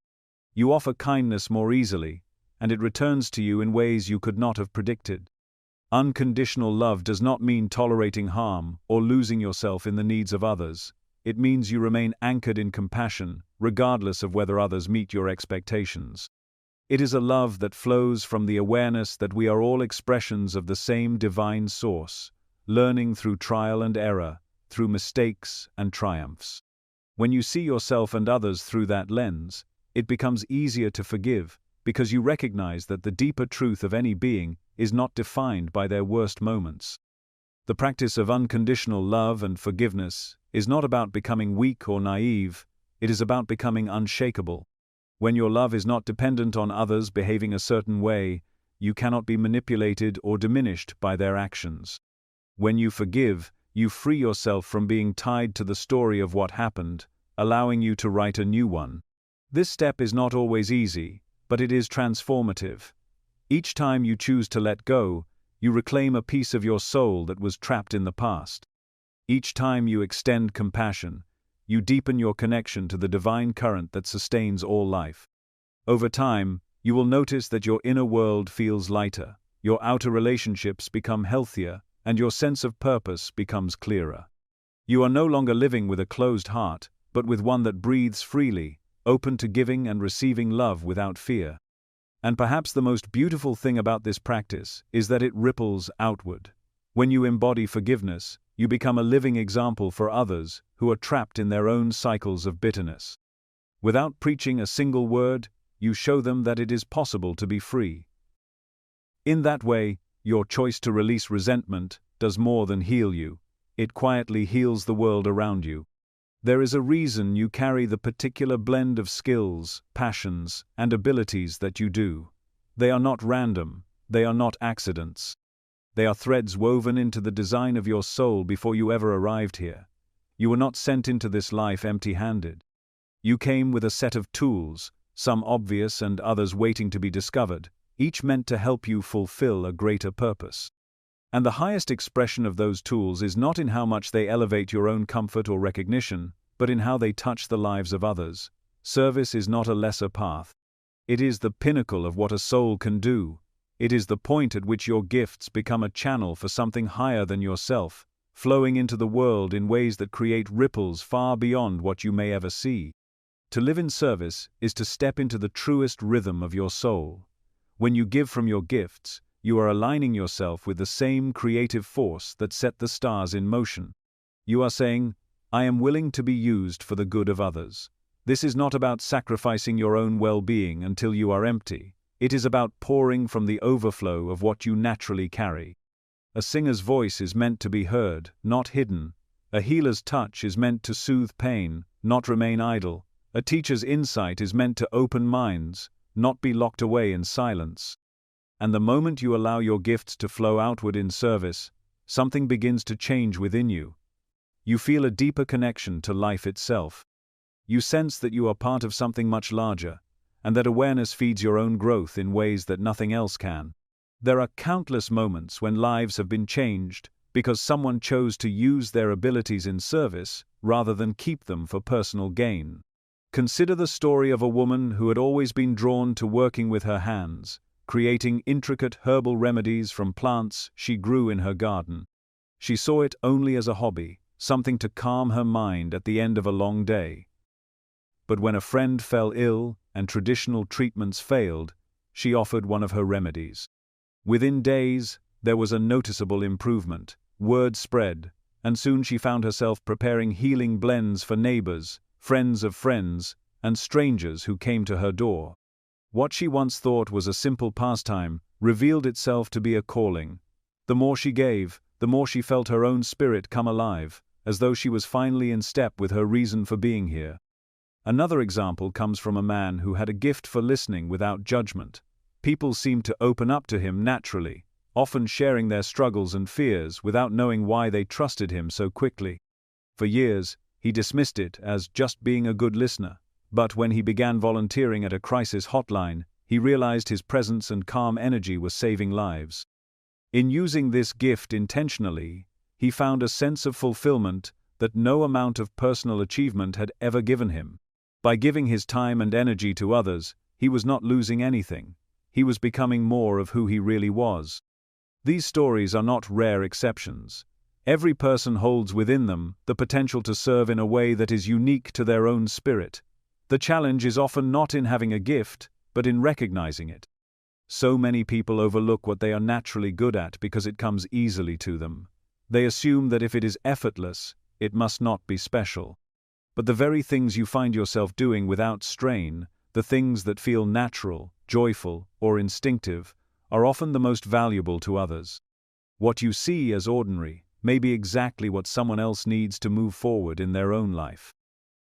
Speaker 1: You offer kindness more easily, and it returns to you in ways you could not have predicted. Unconditional love does not mean tolerating harm or losing yourself in the needs of others. It means you remain anchored in compassion, regardless of whether others meet your expectations. It is a love that flows from the awareness that we are all expressions of the same divine source, learning through trial and error, through mistakes and triumphs. When you see yourself and others through that lens, it becomes easier to forgive, because you recognize that the deeper truth of any being is not defined by their worst moments. The practice of unconditional love and forgiveness is not about becoming weak or naive, it is about becoming unshakable. When your love is not dependent on others behaving a certain way, you cannot be manipulated or diminished by their actions. When you forgive, you free yourself from being tied to the story of what happened, allowing you to write a new one. This step is not always easy, but it is transformative. Each time you choose to let go, you reclaim a piece of your soul that was trapped in the past. Each time you extend compassion, you deepen your connection to the divine current that sustains all life. Over time, you will notice that your inner world feels lighter, your outer relationships become healthier, and your sense of purpose becomes clearer. You are no longer living with a closed heart, but with one that breathes freely, open to giving and receiving love without fear. And perhaps the most beautiful thing about this practice is that it ripples outward. When you embody forgiveness, you become a living example for others who are trapped in their own cycles of bitterness. Without preaching a single word, you show them that it is possible to be free. In that way, your choice to release resentment does more than heal you, it quietly heals the world around you. There is a reason you carry the particular blend of skills, passions, and abilities that you do. They are not random, they are not accidents. They are threads woven into the design of your soul before you ever arrived here. You were not sent into this life empty-handed. You came with a set of tools, some obvious and others waiting to be discovered, each meant to help you fulfill a greater purpose. And the highest expression of those tools is not in how much they elevate your own comfort or recognition, but in how they touch the lives of others. Service is not a lesser path. It is the pinnacle of what a soul can do. It is the point at which your gifts become a channel for something higher than yourself, flowing into the world in ways that create ripples far beyond what you may ever see. To live in service is to step into the truest rhythm of your soul. When you give from your gifts, you are aligning yourself with the same creative force that set the stars in motion. You are saying, I am willing to be used for the good of others. This is not about sacrificing your own well-being until you are empty. It is about pouring from the overflow of what you naturally carry. A singer's voice is meant to be heard, not hidden. A healer's touch is meant to soothe pain, not remain idle. A teacher's insight is meant to open minds, not be locked away in silence. And the moment you allow your gifts to flow outward in service, something begins to change within you. You feel a deeper connection to life itself. You sense that you are part of something much larger, and that awareness feeds your own growth in ways that nothing else can. There are countless moments when lives have been changed because someone chose to use their abilities in service rather than keep them for personal gain. Consider the story of a woman who had always been drawn to working with her hands, creating intricate herbal remedies from plants she grew in her garden. She saw it only as a hobby, something to calm her mind at the end of a long day. But when a friend fell ill and traditional treatments failed, she offered one of her remedies. Within days, there was a noticeable improvement. Word spread, and soon she found herself preparing healing blends for neighbors, friends of friends, and strangers who came to her door. What she once thought was a simple pastime revealed itself to be a calling. The more she gave, the more she felt her own spirit come alive, as though she was finally in step with her reason for being here. Another example comes from a man who had a gift for listening without judgment. People seemed to open up to him naturally, often sharing their struggles and fears without knowing why they trusted him so quickly. For years, he dismissed it as just being a good listener, but when he began volunteering at a crisis hotline, he realized his presence and calm energy were saving lives. In using this gift intentionally, he found a sense of fulfillment that no amount of personal achievement had ever given him. By giving his time and energy to others, he was not losing anything. He was becoming more of who he really was. These stories are not rare exceptions. Every person holds within them the potential to serve in a way that is unique to their own spirit. The challenge is often not in having a gift, but in recognizing it. So many people overlook what they are naturally good at because it comes easily to them. They assume that if it is effortless, it must not be special. But the very things you find yourself doing without strain, the things that feel natural, joyful, or instinctive, are often the most valuable to others. What you see as ordinary may be exactly what someone else needs to move forward in their own life.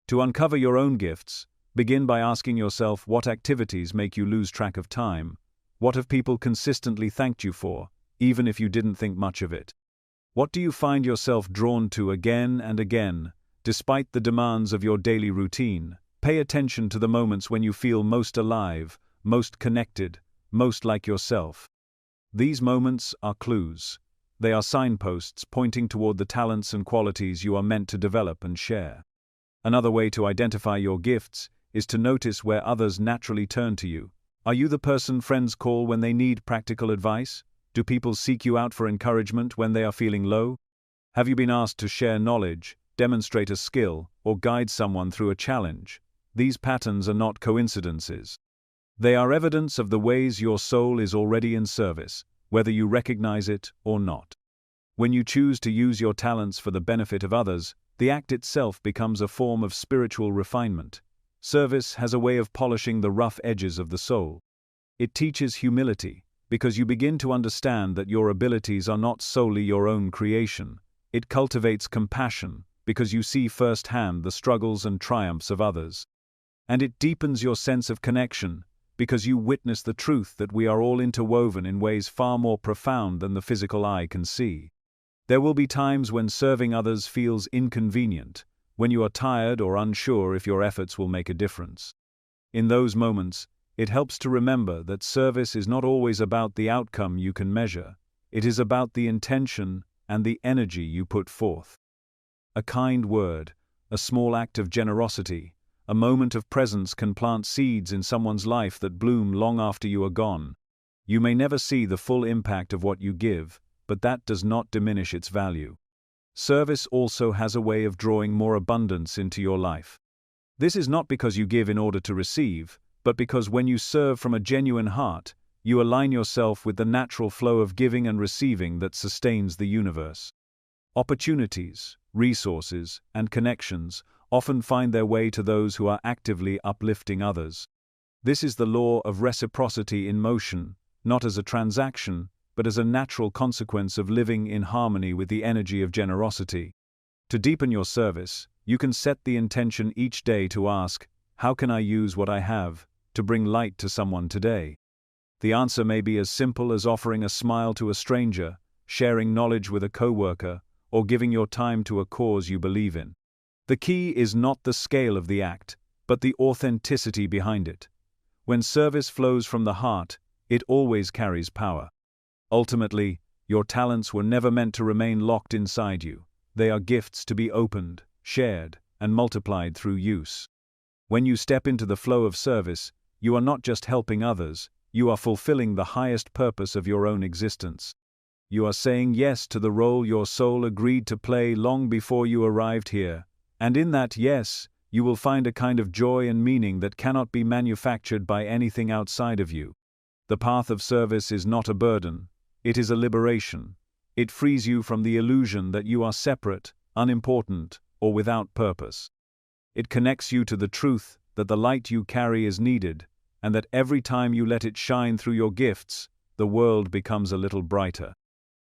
Speaker 1: To uncover your own gifts, begin by asking yourself what activities make you lose track of time. What have people consistently thanked you for, even if you didn't think much of it? What do you find yourself drawn to again and again, despite the demands of your daily routine? Pay attention to the moments when you feel most alive, most connected, most like yourself. These moments are clues. They are signposts pointing toward the talents and qualities you are meant to develop and share. Another way to identify your gifts is to notice where others naturally turn to you. Are you the person friends call when they need practical advice? Do people seek you out for encouragement when they are feeling low? Have you been asked to share knowledge, demonstrate a skill, or guide someone through a challenge? These patterns are not coincidences. They are evidence of the ways your soul is already in service, whether you recognize it or not. When you choose to use your talents for the benefit of others, the act itself becomes a form of spiritual refinement. Service has a way of polishing the rough edges of the soul. It teaches humility, because you begin to understand that your abilities are not solely your own creation. It cultivates compassion, because you see firsthand the struggles and triumphs of others. And it deepens your sense of connection, because you witness the truth that we are all interwoven in ways far more profound than the physical eye can see. There will be times when serving others feels inconvenient, when you are tired or unsure if your efforts will make a difference. In those moments, it helps to remember that service is not always about the outcome you can measure. It is about the intention and the energy you put forth. A kind word, a small act of generosity, a moment of presence can plant seeds in someone's life that bloom long after you are gone. You may never see the full impact of what you give, but that does not diminish its value. Service also has a way of drawing more abundance into your life. This is not because you give in order to receive, but because when you serve from a genuine heart, you align yourself with the natural flow of giving and receiving that sustains the universe. Opportunities, resources, and connections often find their way to those who are actively uplifting others. This is the law of reciprocity in motion, not as a transaction, but as a natural consequence of living in harmony with the energy of generosity. To deepen your service, you can set the intention each day to ask, how can I use what I have to bring light to someone today? The answer may be as simple as offering a smile to a stranger, sharing knowledge with a coworker, or giving your time to a cause you believe in. The key is not the scale of the act, but the authenticity behind it. When service flows from the heart, it always carries power. Ultimately, your talents were never meant to remain locked inside you. They are gifts to be opened, shared, and multiplied through use. When you step into the flow of service, you are not just helping others, you are fulfilling the highest purpose of your own existence. You are saying yes to the role your soul agreed to play long before you arrived here, and in that yes, you will find a kind of joy and meaning that cannot be manufactured by anything outside of you. The path of service is not a burden, it is a liberation. It frees you from the illusion that you are separate, unimportant, or without purpose. It connects you to the truth that the light you carry is needed, and that every time you let it shine through your gifts, the world becomes a little brighter.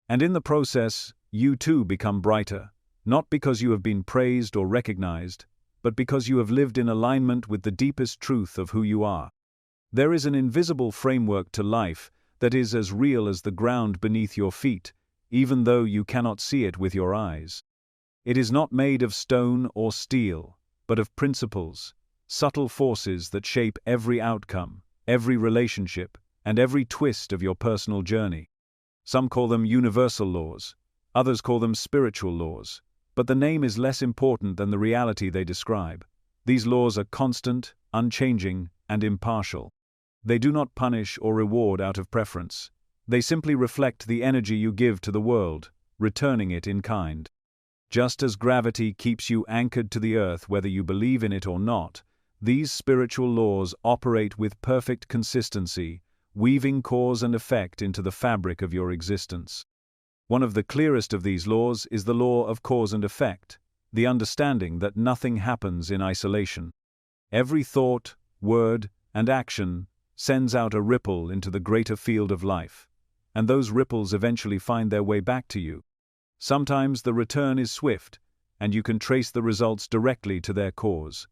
Speaker 1: And in the process, you too become brighter, not because you have been praised or recognized, but because you have lived in alignment with the deepest truth of who you are. There is an invisible framework to life that is as real as the ground beneath your feet, even though you cannot see it with your eyes. It is not made of stone or steel, but of principles, subtle forces that shape every outcome, every relationship, and every twist of your personal journey. Some call them universal laws, others call them spiritual laws, but the name is less important than the reality they describe. These laws are constant, unchanging, and impartial. They do not punish or reward out of preference. They simply reflect the energy you give to the world, returning it in kind. Just as gravity keeps you anchored to the earth whether you believe in it or not, these spiritual laws operate with perfect consistency, weaving cause and effect into the fabric of your existence. One of the clearest of these laws is the law of cause and effect, the understanding that nothing happens in isolation. Every thought, word, and action sends out a ripple into the greater field of life, and those ripples eventually find their way back to you. Sometimes the return is swift, and you can trace the results directly to their cause.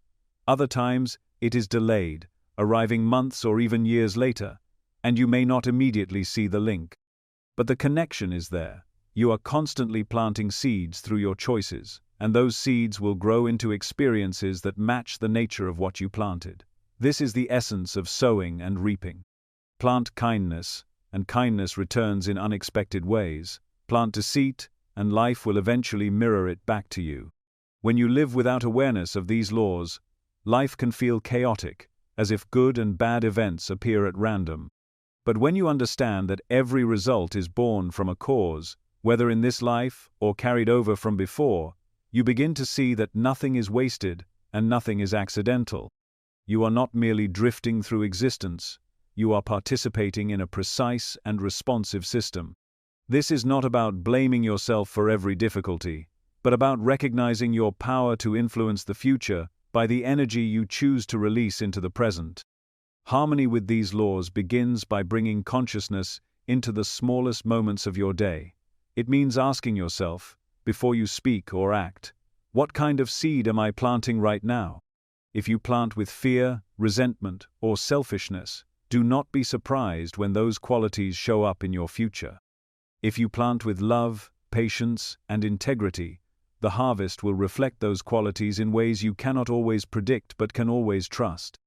Speaker 1: Other times, it is delayed, arriving months or even years later, and you may not immediately see the link. But the connection is there. You are constantly planting seeds through your choices, and those seeds will grow into experiences that match the nature of what you planted. This is the essence of sowing and reaping. Plant kindness, and kindness returns in unexpected ways. Plant deceit, and life will eventually mirror it back to you. When you live without awareness of these laws, life can feel chaotic, as if good and bad events appear at random. But when you understand that every result is born from a cause, whether in this life or carried over from before, you begin to see that nothing is wasted and nothing is accidental. You are not merely drifting through existence, you are participating in a precise and responsive system. This is not about blaming yourself for every difficulty, but about recognizing your power to influence the future by the energy you choose to release into the present. Harmony with these laws begins by bringing consciousness into the smallest moments of your day. It means asking yourself, before you speak or act, what kind of seed am I planting right now? If you plant with fear, resentment, or selfishness, do not be surprised when those qualities show up in your future. If you plant with love, patience, and integrity, the harvest will reflect those qualities in ways you cannot always predict but can always trust.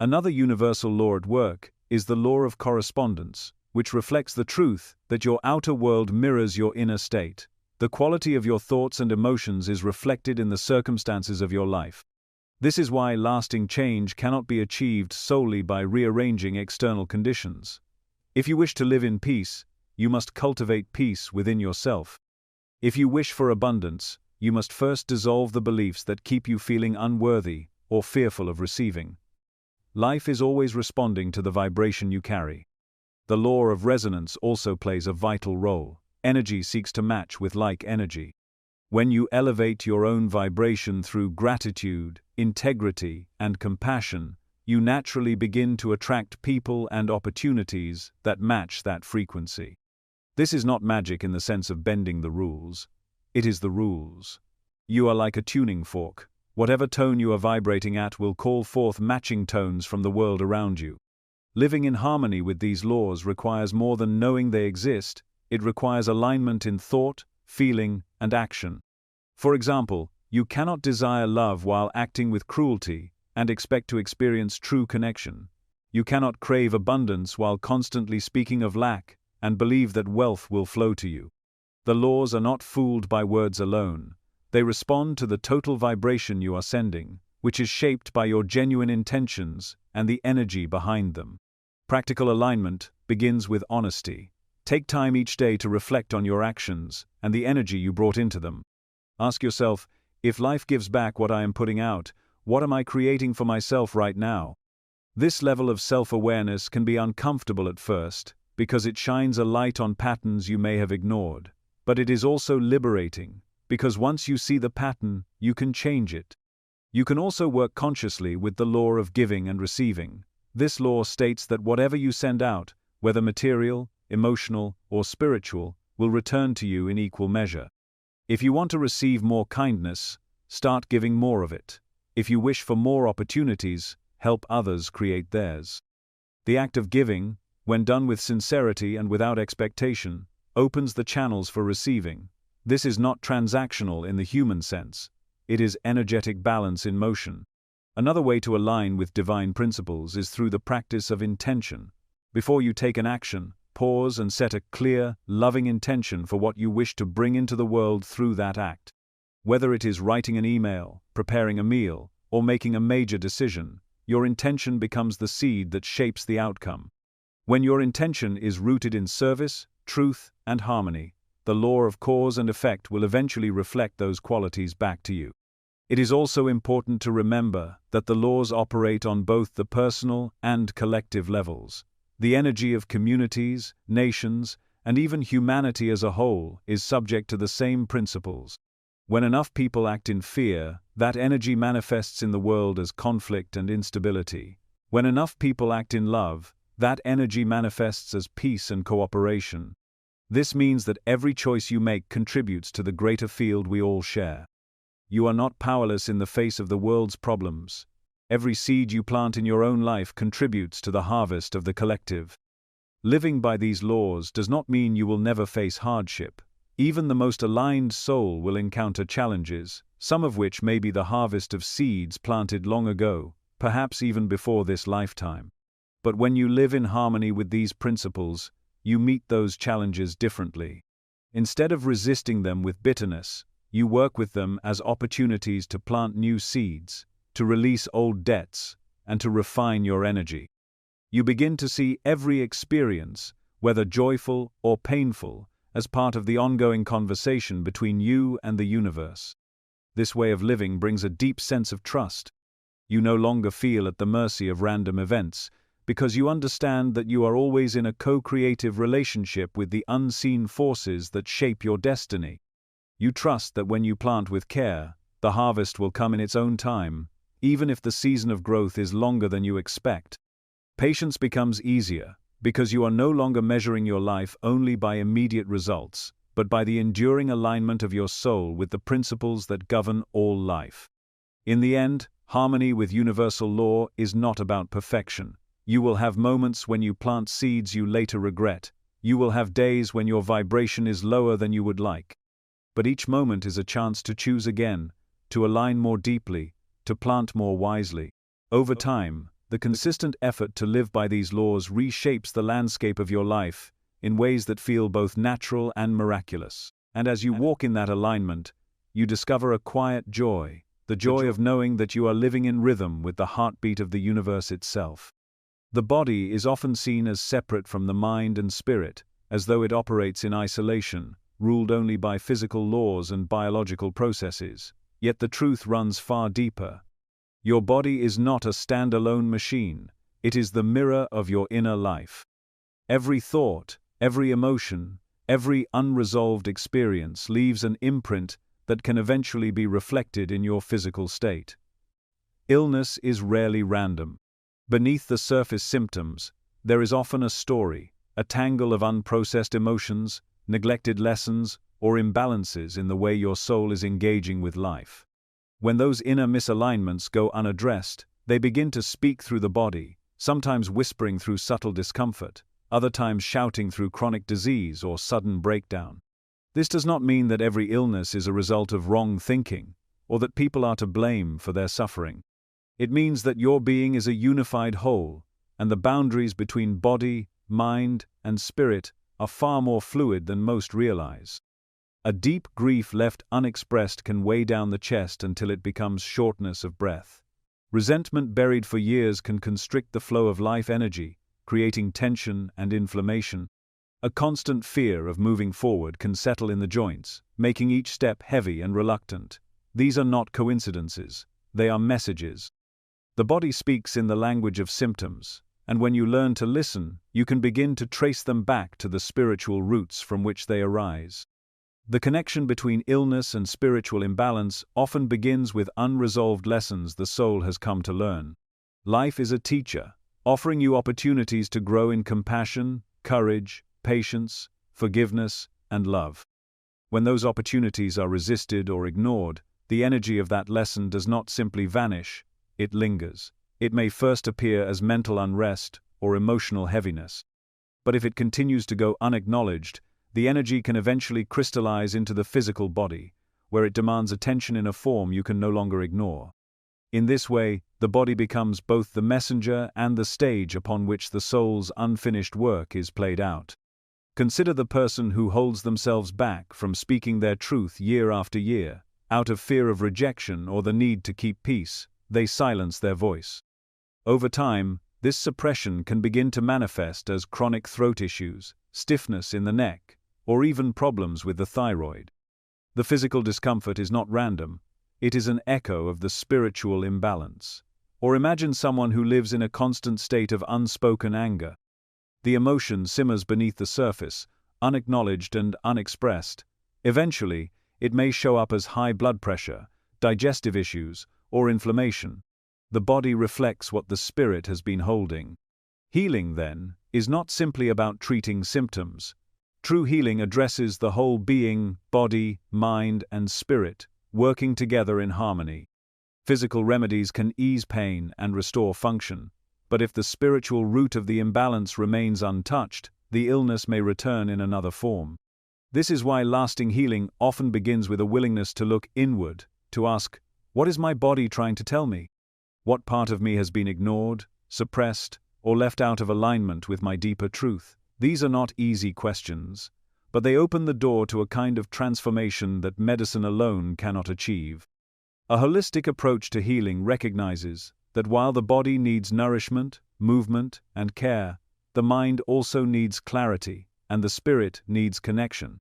Speaker 1: Another universal law at work is the law of correspondence, which reflects the truth that your outer world mirrors your inner state. The quality of your thoughts and emotions is reflected in the circumstances of your life. This is why lasting change cannot be achieved solely by rearranging external conditions. If you wish to live in peace, you must cultivate peace within yourself. If you wish for abundance, you must first dissolve the beliefs that keep you feeling unworthy or fearful of receiving. Life is always responding to the vibration you carry. The law of resonance also plays a vital role. Energy seeks to match with like energy. When you elevate your own vibration through gratitude, integrity, and compassion, you naturally begin to attract people and opportunities that match that frequency. This is not magic in the sense of bending the rules. It is the rules. You are like a tuning fork. Whatever tone you are vibrating at will call forth matching tones from the world around you. Living in harmony with these laws requires more than knowing they exist. It requires alignment in thought, feeling, and action. For example, you cannot desire love while acting with cruelty and expect to experience true connection. You cannot crave abundance while constantly speaking of lack and believe that wealth will flow to you. The laws are not fooled by words alone. They respond to the total vibration you are sending, which is shaped by your genuine intentions and the energy behind them. Practical alignment begins with honesty. Take time each day to reflect on your actions and the energy you brought into them. Ask yourself, if life gives back what I am putting out, what am I creating for myself right now? This level of self-awareness can be uncomfortable at first, because it shines a light on patterns you may have ignored. But it is also liberating, because once you see the pattern, you can change it. You can also work consciously with the law of giving and receiving. This law states that whatever you send out, whether material, emotional, or spiritual, will return to you in equal measure. If you want to receive more kindness, start giving more of it. If you wish for more opportunities, help others create theirs. The act of giving, when done with sincerity and without expectation, opens the channels for receiving. This is not transactional in the human sense. It is energetic balance in motion. Another way to align with divine principles is through the practice of intention. Before you take an action, pause and set a clear, loving intention for what you wish to bring into the world through that act. Whether it is writing an email, preparing a meal, or making a major decision, your intention becomes the seed that shapes the outcome. When your intention is rooted in service, truth, and harmony, the law of cause and effect will eventually reflect those qualities back to you. It is also important to remember that the laws operate on both the personal and collective levels. The energy of communities, nations, and even humanity as a whole is subject to the same principles. When enough people act in fear, that energy manifests in the world as conflict and instability. When enough people act in love, that energy manifests as peace and cooperation. This means that every choice you make contributes to the greater field we all share. You are not powerless in the face of the world's problems. Every seed you plant in your own life contributes to the harvest of the collective. Living by these laws does not mean you will never face hardship. Even the most aligned soul will encounter challenges, some of which may be the harvest of seeds planted long ago, perhaps even before this lifetime. But when you live in harmony with these principles, you meet those challenges differently. Instead of resisting them with bitterness, you work with them as opportunities to plant new seeds, to release old debts, and to refine your energy. You begin to see every experience, whether joyful or painful, as part of the ongoing conversation between you and the universe. This way of living brings a deep sense of trust. You no longer feel at the mercy of random events, because you understand that you are always in a co-creative relationship with the unseen forces that shape your destiny. You trust that when you plant with care, the harvest will come in its own time, even if the season of growth is longer than you expect. Patience becomes easier, because you are no longer measuring your life only by immediate results, but by the enduring alignment of your soul with the principles that govern all life. In the end, harmony with universal law is not about perfection. You will have moments when you plant seeds you later regret. You will have days when your vibration is lower than you would like. But each moment is a chance to choose again, to align more deeply, to plant more wisely. Over time, the consistent effort to live by these laws reshapes the landscape of your life in ways that feel both natural and miraculous. And as you walk in that alignment, you discover a quiet joy, the joy of knowing that you are living in rhythm with the heartbeat of the universe itself. The body is often seen as separate from the mind and spirit, as though it operates in isolation, ruled only by physical laws and biological processes. Yet the truth runs far deeper. Your body is not a standalone machine, it is the mirror of your inner life. Every thought, every emotion, every unresolved experience leaves an imprint that can eventually be reflected in your physical state. Illness is rarely random. Beneath the surface symptoms, there is often a story, a tangle of unprocessed emotions, neglected lessons, or imbalances in the way your soul is engaging with life. When those inner misalignments go unaddressed, they begin to speak through the body, sometimes whispering through subtle discomfort, other times shouting through chronic disease or sudden breakdown. This does not mean that every illness is a result of wrong thinking, or that people are to blame for their suffering. It means that your being is a unified whole, and the boundaries between body, mind, and spirit are far more fluid than most realize. A deep grief left unexpressed can weigh down the chest until it becomes shortness of breath. Resentment buried for years can constrict the flow of life energy, creating tension and inflammation. A constant fear of moving forward can settle in the joints, making each step heavy and reluctant. These are not coincidences, they are messages. The body speaks in the language of symptoms, and when you learn to listen, you can begin to trace them back to the spiritual roots from which they arise. The connection between illness and spiritual imbalance often begins with unresolved lessons the soul has come to learn. Life is a teacher, offering you opportunities to grow in compassion, courage, patience, forgiveness, and love. When those opportunities are resisted or ignored, the energy of that lesson does not simply vanish, it lingers. It may first appear as mental unrest or emotional heaviness. But if it continues to go unacknowledged, the energy can eventually crystallize into the physical body, where it demands attention in a form you can no longer ignore. In this way, the body becomes both the messenger and the stage upon which the soul's unfinished work is played out. Consider the person who holds themselves back from speaking their truth year after year. Out of fear of rejection or the need to keep peace, they silence their voice. Over time, this suppression can begin to manifest as chronic throat issues, stiffness in the neck, or even problems with the thyroid. The physical discomfort is not random, it is an echo of the spiritual imbalance. Or imagine someone who lives in a constant state of unspoken anger. The emotion simmers beneath the surface, unacknowledged and unexpressed. Eventually, it may show up as high blood pressure, digestive issues, or inflammation. The body reflects what the spirit has been holding. Healing, then, is not simply about treating symptoms. True healing addresses the whole being, body, mind, and spirit, working together in harmony. Physical remedies can ease pain and restore function, but if the spiritual root of the imbalance remains untouched, the illness may return in another form. This is why lasting healing often begins with a willingness to look inward, to ask, what is my body trying to tell me? What part of me has been ignored, suppressed, or left out of alignment with my deeper truth? These are not easy questions, but they open the door to a kind of transformation that medicine alone cannot achieve. A holistic approach to healing recognizes that while the body needs nourishment, movement, and care, the mind also needs clarity, and the spirit needs connection.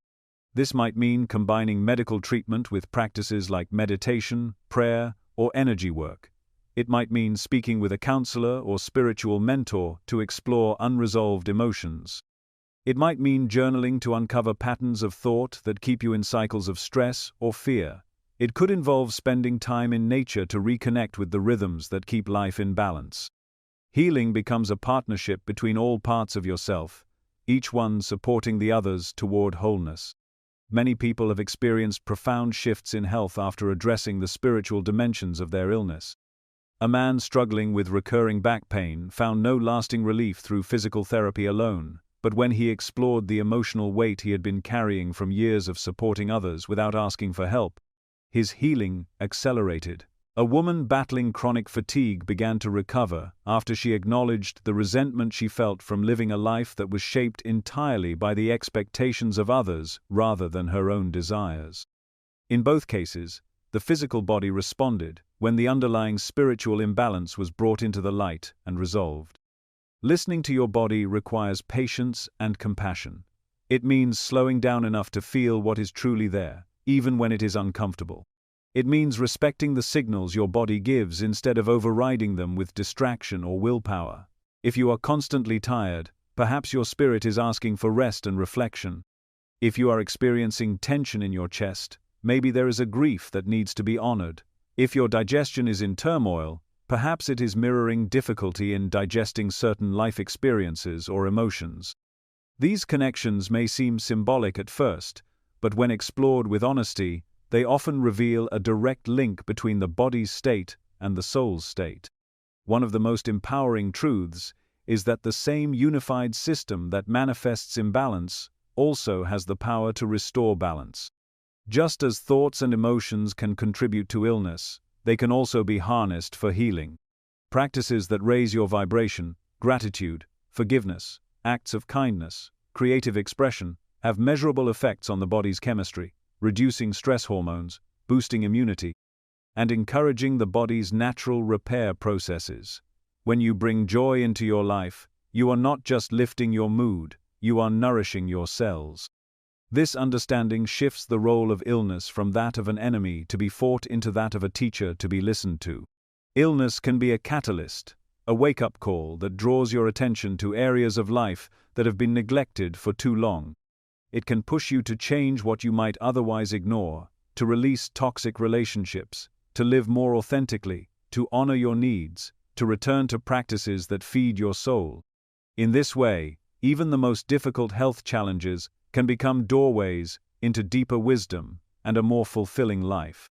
Speaker 1: This might mean combining medical treatment with practices like meditation, prayer, or energy work. It might mean speaking with a counselor or spiritual mentor to explore unresolved emotions. It might mean journaling to uncover patterns of thought that keep you in cycles of stress or fear. It could involve spending time in nature to reconnect with the rhythms that keep life in balance. Healing becomes a partnership between all parts of yourself, each one supporting the others toward wholeness. Many people have experienced profound shifts in health after addressing the spiritual dimensions of their illness. A man struggling with recurring back pain found no lasting relief through physical therapy alone, but when he explored the emotional weight he had been carrying from years of supporting others without asking for help, his healing accelerated. A woman battling chronic fatigue began to recover after she acknowledged the resentment she felt from living a life that was shaped entirely by the expectations of others rather than her own desires. In both cases, the physical body responded when the underlying spiritual imbalance was brought into the light and resolved. Listening to your body requires patience and compassion. It means slowing down enough to feel what is truly there, even when it is uncomfortable. It means respecting the signals your body gives instead of overriding them with distraction or willpower. If you are constantly tired, perhaps your spirit is asking for rest and reflection. If you are experiencing tension in your chest, maybe there is a grief that needs to be honored. If your digestion is in turmoil, perhaps it is mirroring difficulty in digesting certain life experiences or emotions. These connections may seem symbolic at first, but when explored with honesty, they often reveal a direct link between the body's state and the soul's state. One of the most empowering truths is that the same unified system that manifests imbalance also has the power to restore balance. Just as thoughts and emotions can contribute to illness, they can also be harnessed for healing. Practices that raise your vibration, gratitude, forgiveness, acts of kindness, creative expression, have measurable effects on the body's chemistry, reducing stress hormones, boosting immunity, and encouraging the body's natural repair processes. When you bring joy into your life, you are not just lifting your mood, you are nourishing your cells. This understanding shifts the role of illness from that of an enemy to be fought into that of a teacher to be listened to. Illness can be a catalyst, a wake-up call that draws your attention to areas of life that have been neglected for too long. It can push you to change what you might otherwise ignore, to release toxic relationships, to live more authentically, to honor your needs, to return to practices that feed your soul. In this way, even the most difficult health challenges can become doorways into deeper wisdom and a more fulfilling life.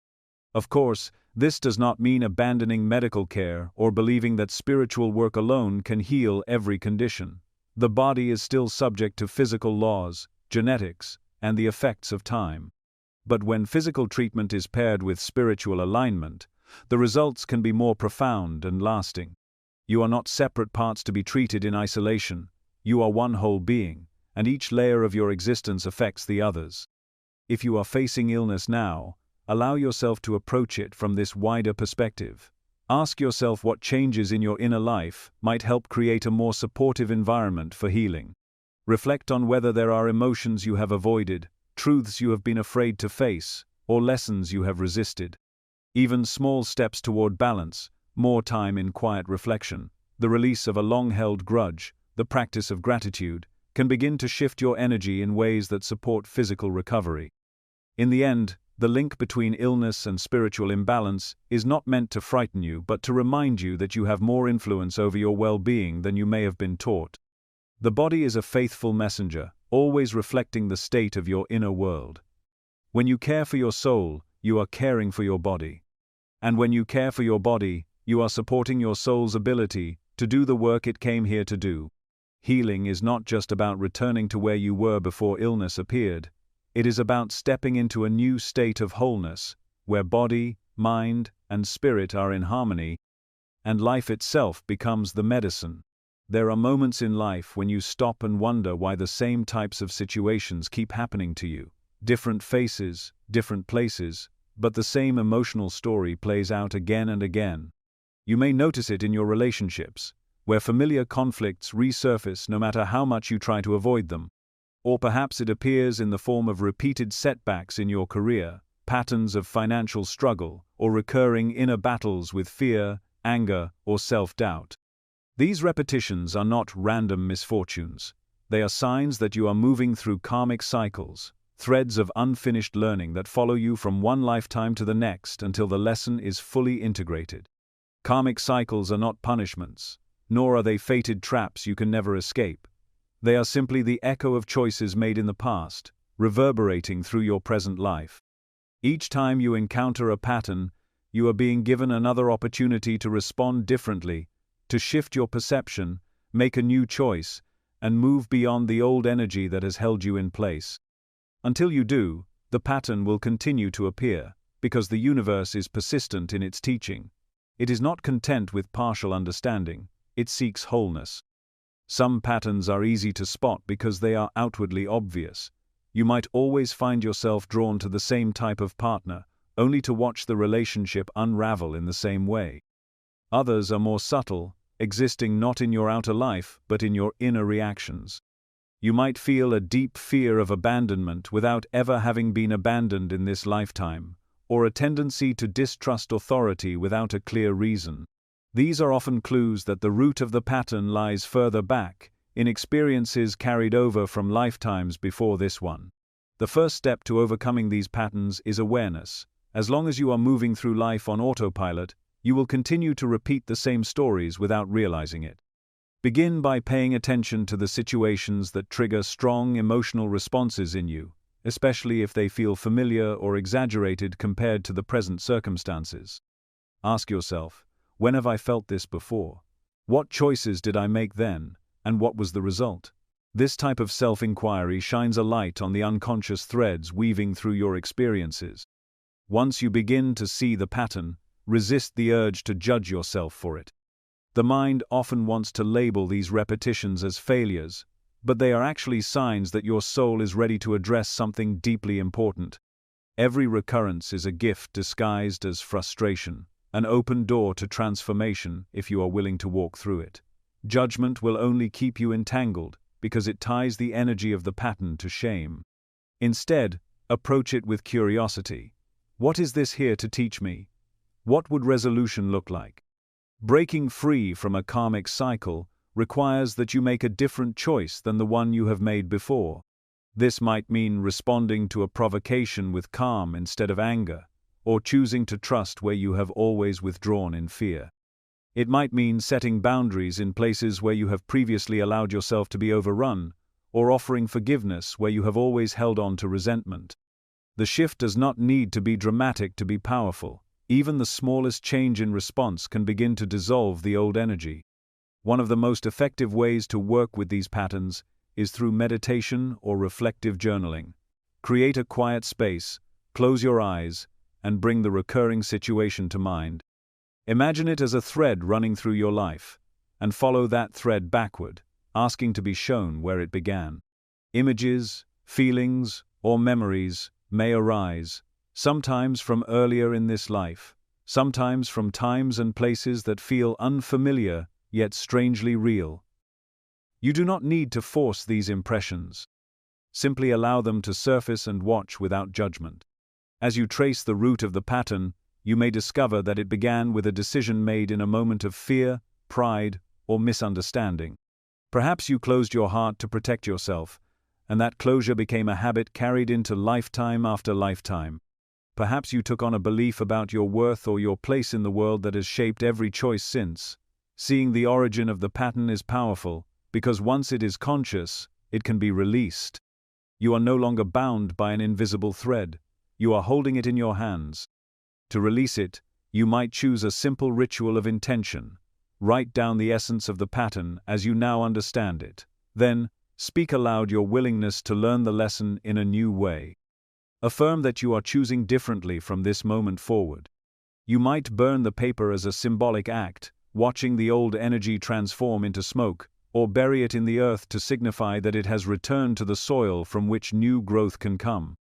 Speaker 1: Of course, this does not mean abandoning medical care or believing that spiritual work alone can heal every condition. The body is still subject to physical laws, genetics, and the effects of time. But when physical treatment is paired with spiritual alignment, the results can be more profound and lasting. You are not separate parts to be treated in isolation. You are one whole being, and each layer of your existence affects the others. If you are facing illness now, allow yourself to approach it from this wider perspective. Ask yourself what changes in your inner life might help create a more supportive environment for healing. Reflect on whether there are emotions you have avoided, truths you have been afraid to face, or lessons you have resisted. Even small steps toward balance, more time in quiet reflection, the release of a long-held grudge, the practice of gratitude, can begin to shift your energy in ways that support physical recovery. In the end, the link between illness and spiritual imbalance is not meant to frighten you but to remind you that you have more influence over your well-being than you may have been taught. The body is a faithful messenger, always reflecting the state of your inner world. When you care for your soul, you are caring for your body. And when you care for your body, you are supporting your soul's ability to do the work it came here to do. Healing is not just about returning to where you were before illness appeared. It is about stepping into a new state of wholeness, where body, mind, and spirit are in harmony, and life itself becomes the medicine. There are moments in life when you stop and wonder why the same types of situations keep happening to you. Different faces, different places, but the same emotional story plays out again and again. You may notice it in your relationships, where familiar conflicts resurface no matter how much you try to avoid them. Or perhaps it appears in the form of repeated setbacks in your career, patterns of financial struggle, or recurring inner battles with fear, anger, or self-doubt. These repetitions are not random misfortunes. They are signs that you are moving through karmic cycles, threads of unfinished learning that follow you from one lifetime to the next until the lesson is fully integrated. Karmic cycles are not punishments, nor are they fated traps you can never escape. They are simply the echo of choices made in the past, reverberating through your present life. Each time you encounter a pattern, you are being given another opportunity to respond differently, to shift your perception, make a new choice, and move beyond the old energy that has held you in place. Until you do, the pattern will continue to appear, because the universe is persistent in its teaching. It is not content with partial understanding, it seeks wholeness. Some patterns are easy to spot because they are outwardly obvious. You might always find yourself drawn to the same type of partner, only to watch the relationship unravel in the same way. Others are more subtle, existing not in your outer life but in your inner reactions. You might feel a deep fear of abandonment without ever having been abandoned in this lifetime, or a tendency to distrust authority without a clear reason. These are often clues that the root of the pattern lies further back, in experiences carried over from lifetimes before this one. The first step to overcoming these patterns is awareness. As long as you are moving through life on autopilot, you will continue to repeat the same stories without realizing it. Begin by paying attention to the situations that trigger strong emotional responses in you, especially if they feel familiar or exaggerated compared to the present circumstances. Ask yourself, when have I felt this before? What choices did I make then, and what was the result? This type of self-inquiry shines a light on the unconscious threads weaving through your experiences. Once you begin to see the pattern, resist the urge to judge yourself for it. The mind often wants to label these repetitions as failures, but they are actually signs that your soul is ready to address something deeply important. Every recurrence is a gift disguised as frustration, an open door to transformation if you are willing to walk through it. Judgment will only keep you entangled because it ties the energy of the pattern to shame. Instead, approach it with curiosity. What is this here to teach me? What would resolution look like? Breaking free from a karmic cycle requires that you make a different choice than the one you have made before. This might mean responding to a provocation with calm instead of anger, or choosing to trust where you have always withdrawn in fear. It might mean setting boundaries in places where you have previously allowed yourself to be overrun, or offering forgiveness where you have always held on to resentment. The shift does not need to be dramatic to be powerful. Even the smallest change in response can begin to dissolve the old energy. One of the most effective ways to work with these patterns is through meditation or reflective journaling. Create a quiet space, close your eyes, and bring the recurring situation to mind. Imagine it as a thread running through your life, and follow that thread backward, asking to be shown where it began. Images, feelings, or memories may arise, sometimes from earlier in this life, sometimes from times and places that feel unfamiliar yet strangely real. You do not need to force these impressions. Simply allow them to surface and watch without judgment. As you trace the root of the pattern, you may discover that it began with a decision made in a moment of fear, pride, or misunderstanding. Perhaps you closed your heart to protect yourself, and that closure became a habit carried into lifetime after lifetime. Perhaps you took on a belief about your worth or your place in the world that has shaped every choice since. Seeing the origin of the pattern is powerful, because once it is conscious, it can be released. You are no longer bound by an invisible thread. You are holding it in your hands. To release it, you might choose a simple ritual of intention. Write down the essence of the pattern as you now understand it. Then, speak aloud your willingness to learn the lesson in a new way. Affirm that you are choosing differently from this moment forward. You might burn the paper as a symbolic act, watching the old energy transform into smoke, or bury it in the earth to signify that it has returned to the soil from which new growth can come.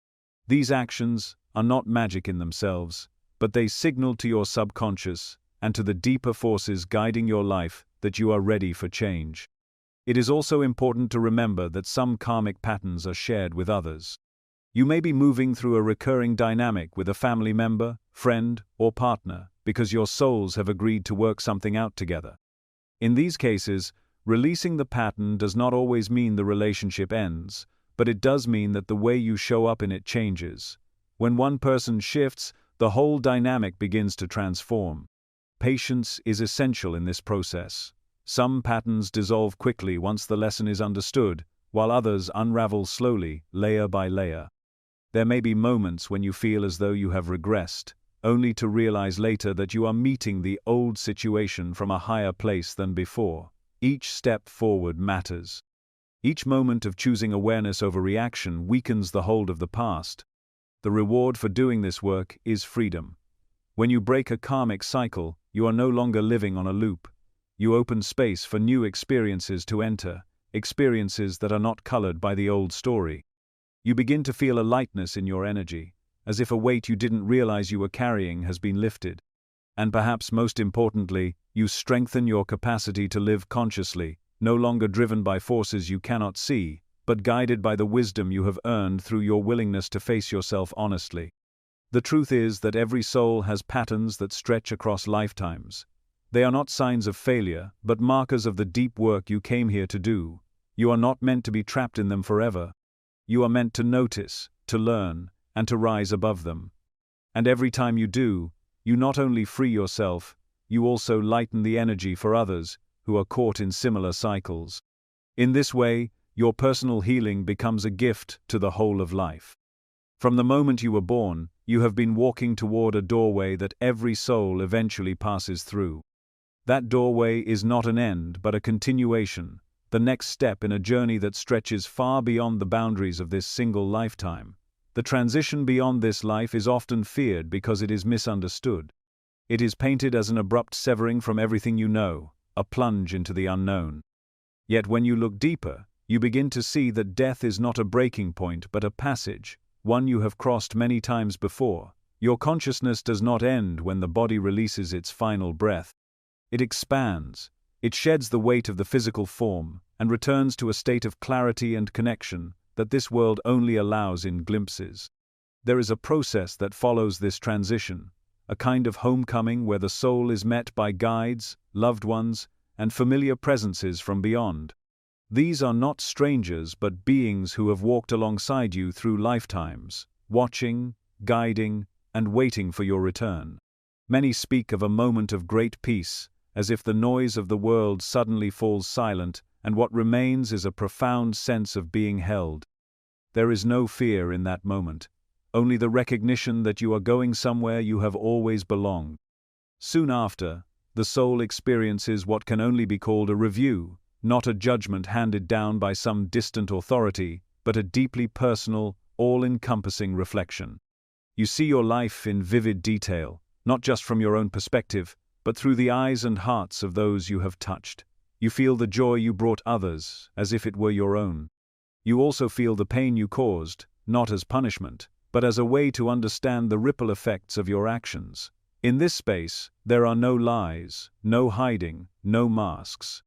Speaker 1: These actions are not magic in themselves, but they signal to your subconscious and to the deeper forces guiding your life that you are ready for change. It is also important to remember that some karmic patterns are shared with others. You may be moving through a recurring dynamic with a family member, friend, or partner because your souls have agreed to work something out together. In these cases, releasing the pattern does not always mean the relationship ends, but it does mean that the way you show up in it changes. When one person shifts, the whole dynamic begins to transform. Patience is essential in this process. Some patterns dissolve quickly once the lesson is understood, while others unravel slowly, layer by layer. There may be moments when you feel as though you have regressed, only to realize later that you are meeting the old situation from a higher place than before. Each step forward matters. Each moment of choosing awareness over reaction weakens the hold of the past. The reward for doing this work is freedom. When you break a karmic cycle, you are no longer living on a loop. You open space for new experiences to enter, experiences that are not colored by the old story. You begin to feel a lightness in your energy, as if a weight you didn't realize you were carrying has been lifted. And perhaps most importantly, you strengthen your capacity to live consciously, no longer driven by forces you cannot see, but guided by the wisdom you have earned through your willingness to face yourself honestly. The truth is that every soul has patterns that stretch across lifetimes. They are not signs of failure, but markers of the deep work you came here to do. You are not meant to be trapped in them forever. You are meant to notice, to learn, and to rise above them. And every time you do, you not only free yourself, you also lighten the energy for others who are caught in similar cycles. In this way, your personal healing becomes a gift to the whole of life. From the moment you were born, you have been walking toward a doorway that every soul eventually passes through. That doorway is not an end but a continuation, the next step in a journey that stretches far beyond the boundaries of this single lifetime. The transition beyond this life is often feared because it is misunderstood. It is painted as an abrupt severing from everything you know, a plunge into the unknown. Yet when you look deeper, you begin to see that death is not a breaking point but a passage, one you have crossed many times before. Your consciousness does not end when the body releases its final breath. It expands, it sheds the weight of the physical form, and returns to a state of clarity and connection that this world only allows in glimpses. There is a process that follows this transition, a kind of homecoming where the soul is met by guides, loved ones, and familiar presences from beyond. These are not strangers but beings who have walked alongside you through lifetimes, watching, guiding, and waiting for your return. Many speak of a moment of great peace, as if the noise of the world suddenly falls silent, and what remains is a profound sense of being held. There is no fear in that moment, only the recognition that you are going somewhere you have always belonged. Soon after, the soul experiences what can only be called a review, not a judgment handed down by some distant authority, but a deeply personal, all-encompassing reflection. You see your life in vivid detail, not just from your own perspective, but through the eyes and hearts of those you have touched. You feel the joy you brought others, as if it were your own. You also feel the pain you caused, not as punishment, but as a way to understand the ripple effects of your actions. In this space, there are no lies, no hiding, no masks.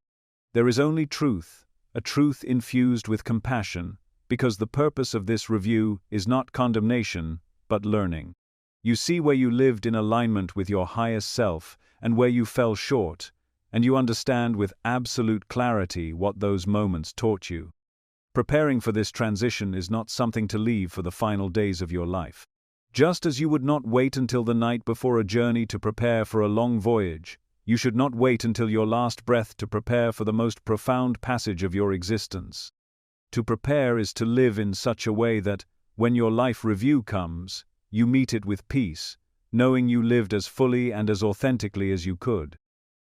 Speaker 1: There is only truth, a truth infused with compassion, because the purpose of this review is not condemnation, but learning. You see where you lived in alignment with your highest self and where you fell short, and you understand with absolute clarity what those moments taught you. Preparing for this transition is not something to leave for the final days of your life. Just as you would not wait until the night before a journey to prepare for a long voyage, you should not wait until your last breath to prepare for the most profound passage of your existence. To prepare is to live in such a way that, when your life review comes, you meet it with peace, knowing you lived as fully and as authentically as you could.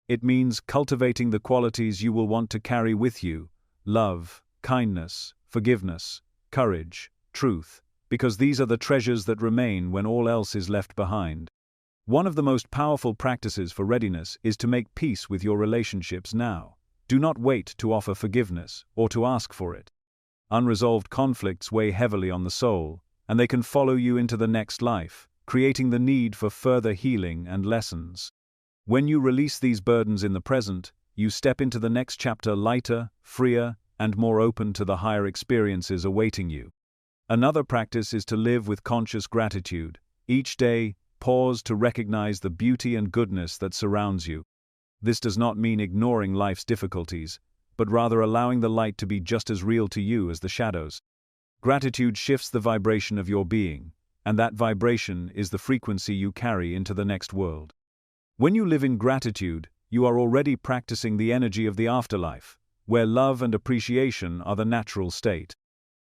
Speaker 1: It means cultivating the qualities you will want to carry with you: love, kindness, forgiveness, courage, truth, because these are the treasures that remain when all else is left behind. One of the most powerful practices for readiness is to make peace with your relationships now. Do not wait to offer forgiveness or to ask for it. Unresolved conflicts weigh heavily on the soul, and they can follow you into the next life, creating the need for further healing and lessons. When you release these burdens in the present, you step into the next chapter lighter, freer, and more open to the higher experiences awaiting you. Another practice is to live with conscious gratitude. Each day, pause to recognize the beauty and goodness that surrounds you. This does not mean ignoring life's difficulties, but rather allowing the light to be just as real to you as the shadows. Gratitude shifts the vibration of your being, and that vibration is the frequency you carry into the next world. When you live in gratitude, you are already practicing the energy of the afterlife, where love and appreciation are the natural state.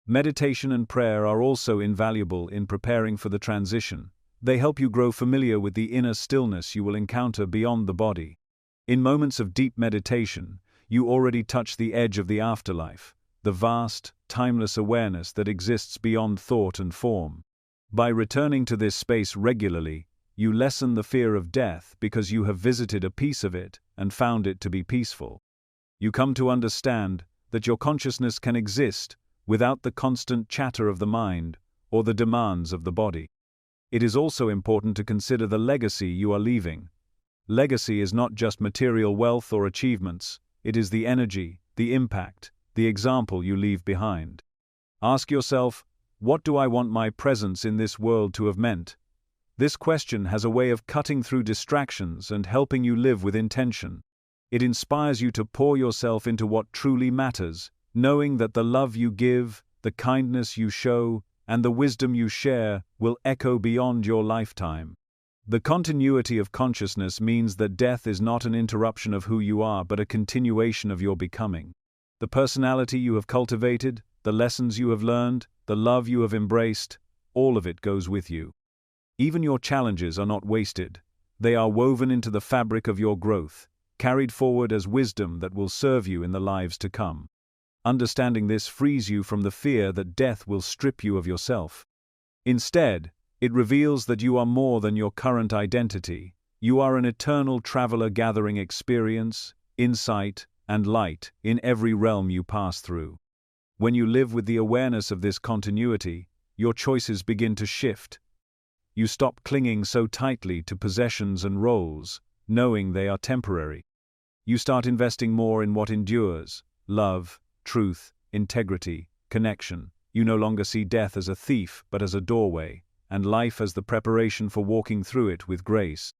Speaker 1: Meditation and prayer are also invaluable in preparing for the transition. They help you grow familiar with the inner stillness you will encounter beyond the body. In moments of deep meditation, you already touch the edge of the afterlife, the vast, timeless awareness that exists beyond thought and form. By returning to this space regularly, you lessen the fear of death because you have visited a piece of it and found it to be peaceful. You come to understand that your consciousness can exist without the constant chatter of the mind or the demands of the body. It is also important to consider the legacy you are leaving. Legacy is not just material wealth or achievements, it is the energy, the impact, the example you leave behind. Ask yourself, what do I want my presence in this world to have meant? This question has a way of cutting through distractions and helping you live with intention. It inspires you to pour yourself into what truly matters, knowing that the love you give, the kindness you show, and the wisdom you share will echo beyond your lifetime. The continuity of consciousness means that death is not an interruption of who you are but a continuation of your becoming. The personality you have cultivated, the lessons you have learned, the love you have embraced, all of it goes with you. Even your challenges are not wasted. They are woven into the fabric of your growth, carried forward as wisdom that will serve you in the lives to come. Understanding this frees you from the fear that death will strip you of yourself. Instead, it reveals that you are more than your current identity. You are an eternal traveler gathering experience, insight, and light in every realm you pass through. When you live with the awareness of this continuity, your choices begin to shift. You stop clinging so tightly to possessions and roles, knowing they are temporary. You start investing more in what endures: love, truth, integrity, connection. You no longer see death as a thief but as a doorway, and life as the preparation for walking through it with grace.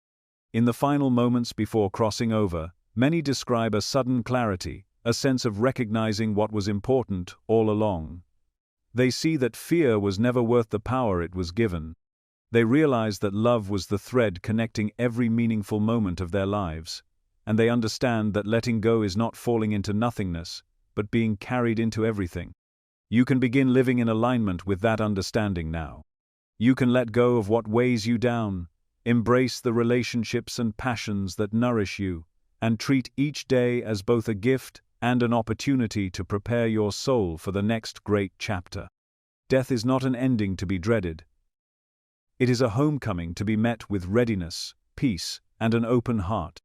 Speaker 1: In the final moments before crossing over, many describe a sudden clarity, a sense of recognizing what was important all along. They see that fear was never worth the power it was given. They realize that love was the thread connecting every meaningful moment of their lives, and they understand that letting go is not falling into nothingness, but being carried into everything. You can begin living in alignment with that understanding now. You can let go of what weighs you down, embrace the relationships and passions that nourish you, and treat each day as both a gift and an opportunity to prepare your soul for the next great chapter. Death is not an ending to be dreaded. It is a homecoming to be met with readiness, peace, and an open heart.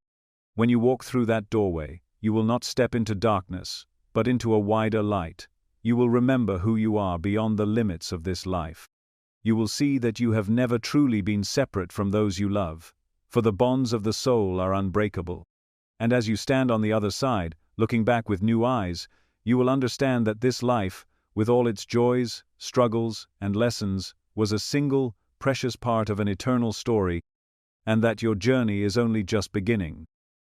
Speaker 1: When you walk through that doorway, you will not step into darkness, but into a wider light. You will remember who you are beyond the limits of this life. You will see that you have never truly been separate from those you love, for the bonds of the soul are unbreakable. And as you stand on the other side, looking back with new eyes, you will understand that this life, with all its joys, struggles, and lessons, was a single, precious part of an eternal story, and that your journey is only just beginning.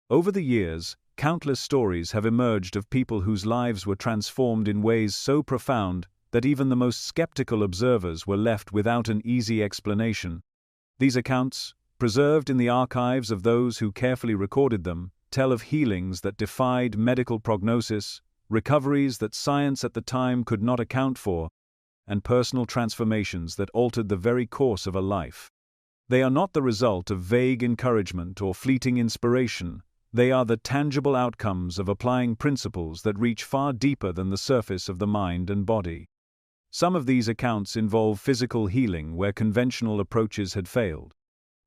Speaker 1: Over the years, countless stories have emerged of people whose lives were transformed in ways so profound that even the most skeptical observers were left without an easy explanation. These accounts, preserved in the archives of those who carefully recorded them, tell of healings that defied medical prognosis, recoveries that science at the time could not account for, and personal transformations that altered the very course of a life. They are not the result of vague encouragement or fleeting inspiration. They are the tangible outcomes of applying principles that reach far deeper than the surface of the mind and body. Some of these accounts involve physical healing where conventional approaches had failed.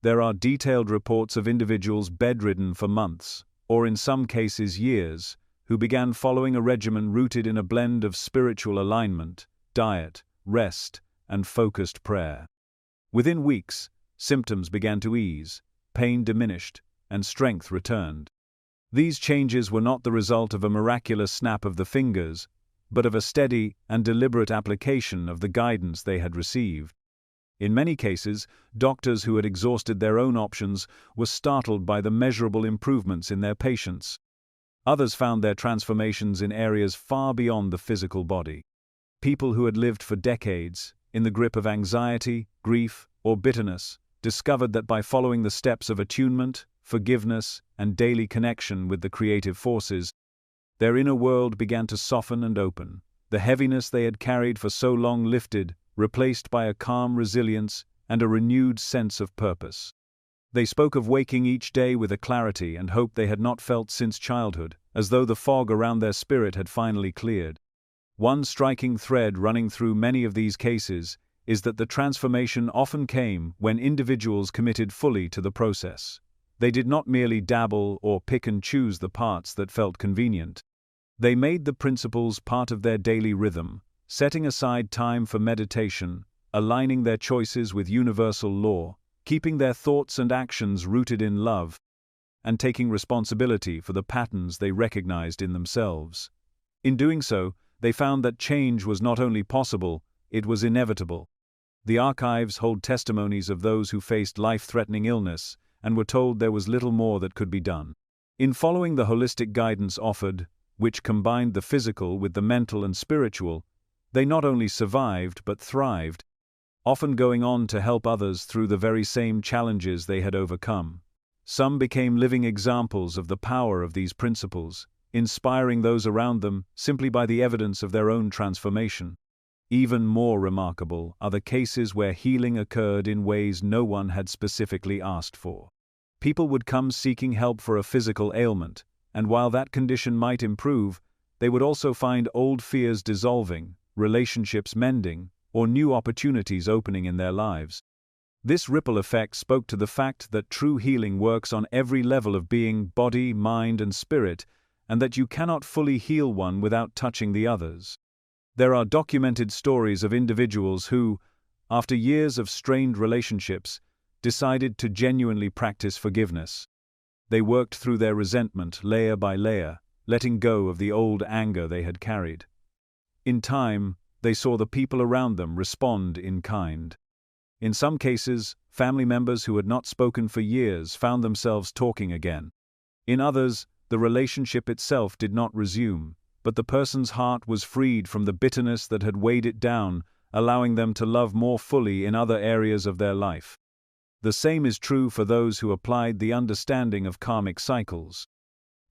Speaker 1: There are detailed reports of individuals bedridden for months, or in some cases years, who began following a regimen rooted in a blend of spiritual alignment, diet, rest, and focused prayer. Within weeks, symptoms began to ease, pain diminished, and strength returned. These changes were not the result of a miraculous snap of the fingers, but of a steady and deliberate application of the guidance they had received. In many cases, doctors who had exhausted their own options were startled by the measurable improvements in their patients. Others found their transformations in areas far beyond the physical body. People who had lived for decades, in the grip of anxiety, grief, or bitterness, discovered that by following the steps of attunement, forgiveness, and daily connection with the creative forces, their inner world began to soften and open. The heaviness they had carried for so long lifted, replaced by a calm resilience and a renewed sense of purpose. They spoke of waking each day with a clarity and hope they had not felt since childhood, as though the fog around their spirit had finally cleared. One striking thread running through many of these cases is that the transformation often came when individuals committed fully to the process. They did not merely dabble or pick and choose the parts that felt convenient. They made the principles part of their daily rhythm, setting aside time for meditation, aligning their choices with universal law, keeping their thoughts and actions rooted in love, and taking responsibility for the patterns they recognized in themselves. In doing so, they found that change was not only possible, it was inevitable. The archives hold testimonies of those who faced life-threatening illness and were told there was little more that could be done. In following the holistic guidance offered, which combined the physical with the mental and spiritual, they not only survived but thrived, often going on to help others through the very same challenges they had overcome. Some became living examples of the power of these principles, inspiring those around them simply by the evidence of their own transformation. Even more remarkable are the cases where healing occurred in ways no one had specifically asked for. People would come seeking help for a physical ailment, and while that condition might improve, they would also find old fears dissolving, relationships mending, or new opportunities opening in their lives. This ripple effect spoke to the fact that true healing works on every level of being, body, mind, and spirit, and that you cannot fully heal one without touching the others. There are documented stories of individuals who, after years of strained relationships, decided to genuinely practice forgiveness. They worked through their resentment layer by layer, letting go of the old anger they had carried. In time, they saw the people around them respond in kind. In some cases, family members who had not spoken for years found themselves talking again. In others, the relationship itself did not resume, but the person's heart was freed from the bitterness that had weighed it down, allowing them to love more fully in other areas of their life. The same is true for those who applied the understanding of karmic cycles.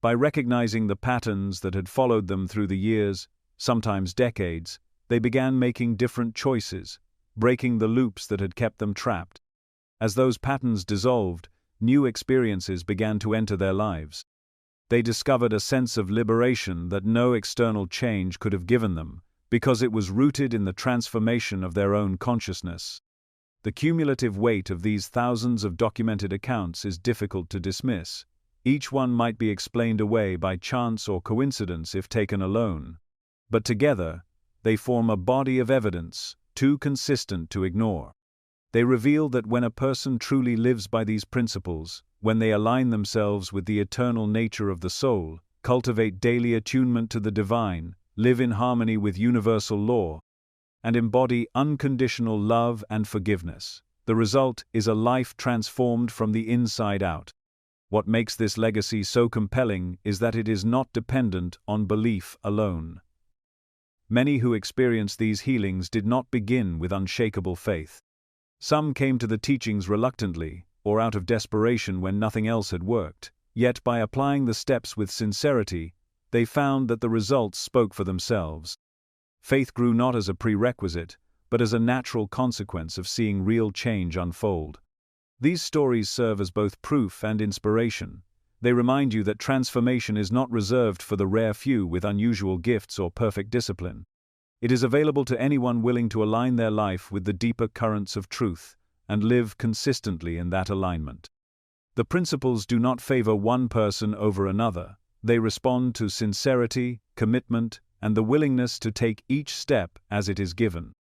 Speaker 1: By recognizing the patterns that had followed them through the years, sometimes decades, they began making different choices, breaking the loops that had kept them trapped. As those patterns dissolved, new experiences began to enter their lives. They discovered a sense of liberation that no external change could have given them, because it was rooted in the transformation of their own consciousness. The cumulative weight of these thousands of documented accounts is difficult to dismiss. Each one might be explained away by chance or coincidence if taken alone. But together, they form a body of evidence, too consistent to ignore. They reveal that when a person truly lives by these principles, when they align themselves with the eternal nature of the soul, cultivate daily attunement to the divine, live in harmony with universal law, and embody unconditional love and forgiveness, the result is a life transformed from the inside out. What makes this legacy so compelling is that it is not dependent on belief alone. Many who experienced these healings did not begin with unshakable faith. Some came to the teachings reluctantly, or out of desperation when nothing else had worked, yet by applying the steps with sincerity, they found that the results spoke for themselves. Faith grew not as a prerequisite, but as a natural consequence of seeing real change unfold. These stories serve as both proof and inspiration. They remind you that transformation is not reserved for the rare few with unusual gifts or perfect discipline. It is available to anyone willing to align their life with the deeper currents of truth, and live consistently in that alignment. The principles do not favor one person over another. They respond to sincerity, commitment, and the willingness to take each step as it is given.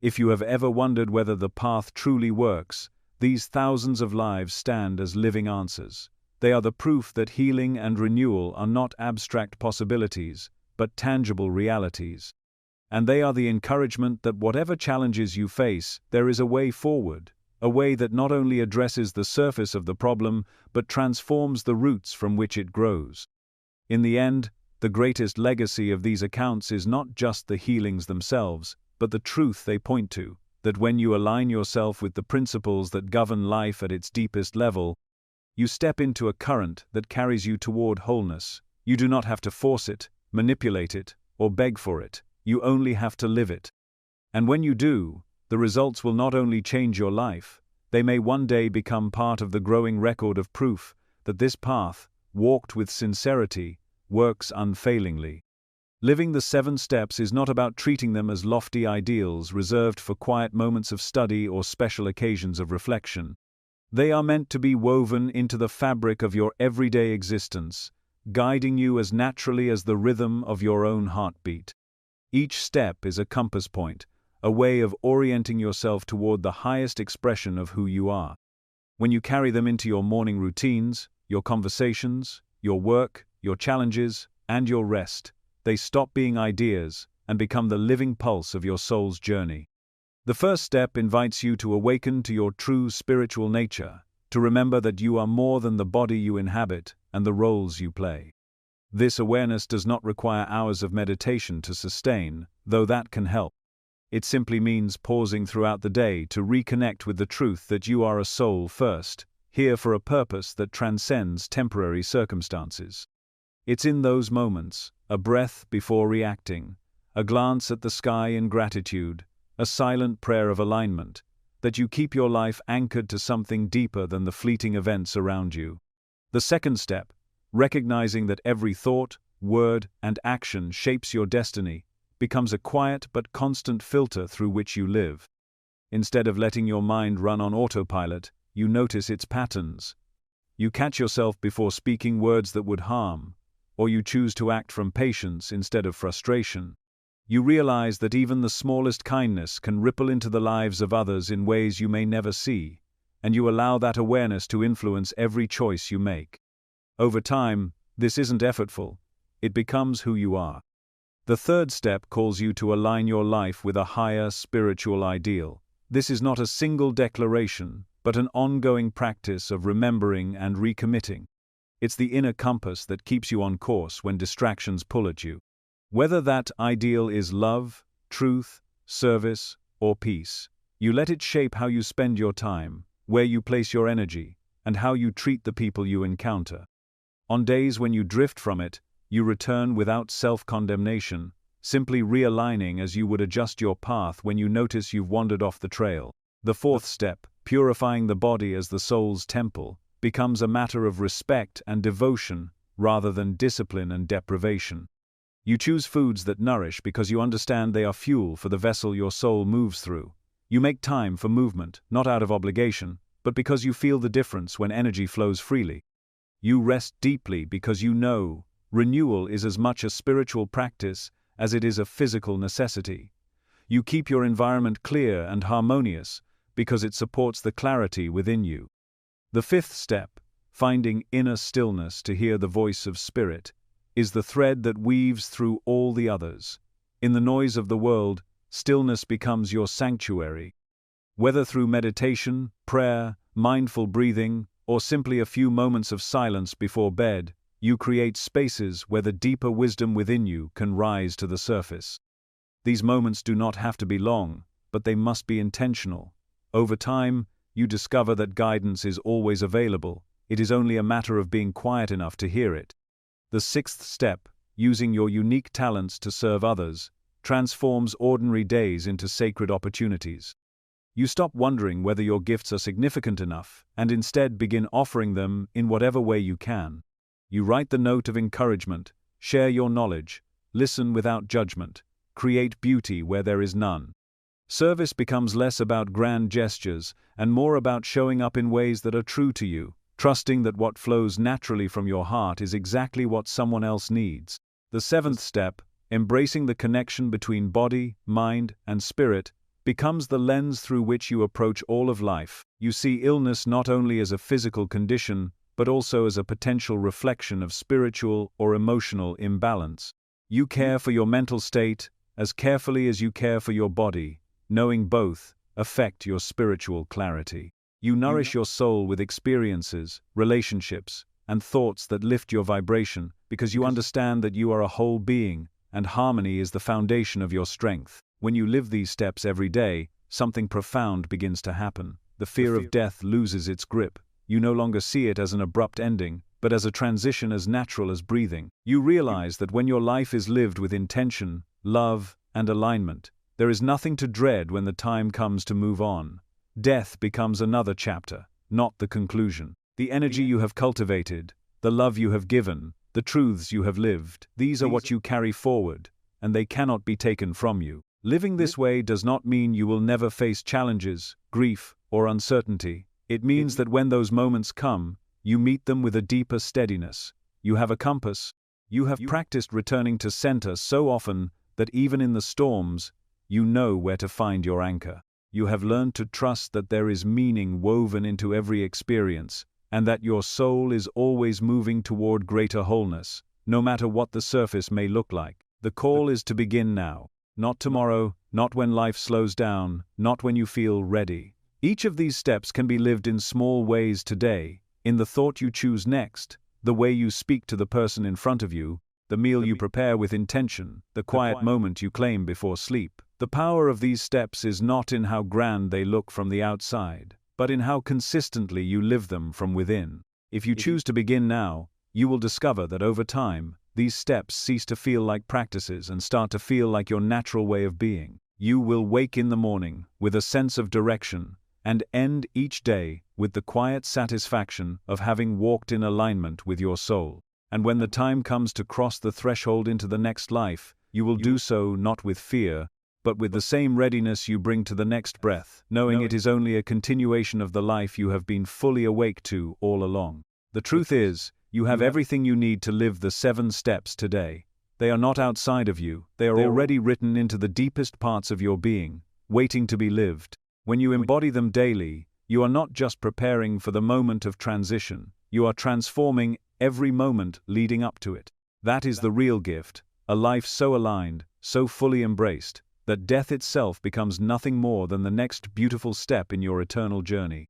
Speaker 1: If you have ever wondered whether the path truly works, these thousands of lives stand as living answers. They are the proof that healing and renewal are not abstract possibilities, but tangible realities. And they are the encouragement that whatever challenges you face, there is a way forward, a way that not only addresses the surface of the problem, but transforms the roots from which it grows. In the end, the greatest legacy of these accounts is not just the healings themselves, but the truth they point to, that when you align yourself with the principles that govern life at its deepest level, you step into a current that carries you toward wholeness. You do not have to force it, manipulate it, or beg for it. You only have to live it. And when you do, the results will not only change your life, they may one day become part of the growing record of proof that this path, walked with sincerity, works unfailingly. Living the 7 steps is not about treating them as lofty ideals reserved for quiet moments of study or special occasions of reflection. They are meant to be woven into the fabric of your everyday existence, guiding you as naturally as the rhythm of your own heartbeat. Each step is a compass point, a way of orienting yourself toward the highest expression of who you are. When you carry them into your morning routines, your conversations, your work, your challenges, and your rest, they stop being ideas and become the living pulse of your soul's journey. The first step invites you to awaken to your true spiritual nature, to remember that you are more than the body you inhabit and the roles you play. This awareness does not require hours of meditation to sustain, though that can help. It simply means pausing throughout the day to reconnect with the truth that you are a soul first, here for a purpose that transcends temporary circumstances. It's in those moments, a breath before reacting, a glance at the sky in gratitude, a silent prayer of alignment, that you keep your life anchored to something deeper than the fleeting events around you. The second step, recognizing that every thought, word, and action shapes your destiny, becomes a quiet but constant filter through which you live. Instead of letting your mind run on autopilot, you notice its patterns. You catch yourself before speaking words that would harm, or you choose to act from patience instead of frustration. You realize that even the smallest kindness can ripple into the lives of others in ways you may never see, and you allow that awareness to influence every choice you make. Over time, this isn't effortful, it becomes who you are. The third step calls you to align your life with a higher spiritual ideal. This is not a single declaration, but an ongoing practice of remembering and recommitting. It's the inner compass that keeps you on course when distractions pull at you. Whether that ideal is love, truth, service, or peace, you let it shape how you spend your time, where you place your energy, and how you treat the people you encounter. On days when you drift from it, you return without self-condemnation, simply realigning as you would adjust your path when you notice you've wandered off the trail. The fourth step, purifying the body as the soul's temple, becomes a matter of respect and devotion rather than discipline and deprivation. You choose foods that nourish because you understand they are fuel for the vessel your soul moves through. You make time for movement, not out of obligation, but because you feel the difference when energy flows freely. You rest deeply because you know renewal is as much a spiritual practice as it is a physical necessity. You keep your environment clear and harmonious because it supports the clarity within you. The fifth step, finding inner stillness to hear the voice of spirit, is the thread that weaves through all the others. In the noise of the world, stillness becomes your sanctuary. Whether through meditation, prayer, mindful breathing, or simply a few moments of silence before bed, you create spaces where the deeper wisdom within you can rise to the surface. These moments do not have to be long, but they must be intentional. Over time, you discover that guidance is always available. It is only a matter of being quiet enough to hear it. The sixth step, using your unique talents to serve others, transforms ordinary days into sacred opportunities. You stop wondering whether your gifts are significant enough, and instead begin offering them in whatever way you can. You write the note of encouragement, share your knowledge, listen without judgment, create beauty where there is none. Service becomes less about grand gestures and more about showing up in ways that are true to you, trusting that what flows naturally from your heart is exactly what someone else needs. The seventh step, embracing the connection between body, mind, and spirit, becomes the lens through which you approach all of life. You see illness not only as a physical condition, but also as a potential reflection of spiritual or emotional imbalance. You care for your mental state as carefully as you care for your body, knowing both affect your spiritual clarity. You nourish your soul with experiences, relationships, and thoughts that lift your vibration because you understand that you are a whole being, and harmony is the foundation of your strength. When you live these steps every day, something profound begins to happen. The fear of death loses its grip. You no longer see it as an abrupt ending, but as a transition as natural as breathing. You realize that when your life is lived with intention, love, and alignment, there is nothing to dread when the time comes to move on. Death becomes another chapter, not the conclusion. The energy you have cultivated, the love you have given, the truths you have lived, these are what you carry forward, and they cannot be taken from you. Living this way does not mean you will never face challenges, grief, or uncertainty. It means that when those moments come, you meet them with a deeper steadiness. You have a compass. You have practiced returning to center so often that even in the storms, you know where to find your anchor. You have learned to trust that there is meaning woven into every experience, and that your soul is always moving toward greater wholeness, no matter what the surface may look like. The call is to begin now. Not tomorrow, not when life slows down, not when you feel ready. Each of these steps can be lived in small ways today, in the thought you choose next, the way you speak to the person in front of you, the meal you prepare with intention, the quiet moment you claim before sleep. The power of these steps is not in how grand they look from the outside, but in how consistently you live them from within. If you choose to begin now, you will discover that over time, these steps cease to feel like practices and start to feel like your natural way of being. You will wake in the morning with a sense of direction and end each day with the quiet satisfaction of having walked in alignment with your soul. And when the time comes to cross the threshold into the next life, you will do so not with fear, but with the same readiness you bring to the next breath, knowing it is only a continuation of the life you have been fully awake to all along. The truth is, you have everything you need to live the 7 steps today. They are not outside of you, they are already written into the deepest parts of your being, waiting to be lived. When you embody them daily, you are not just preparing for the moment of transition, you are transforming every moment leading up to it. That is the real gift, a life so aligned, so fully embraced, that death itself becomes nothing more than the next beautiful step in your eternal journey.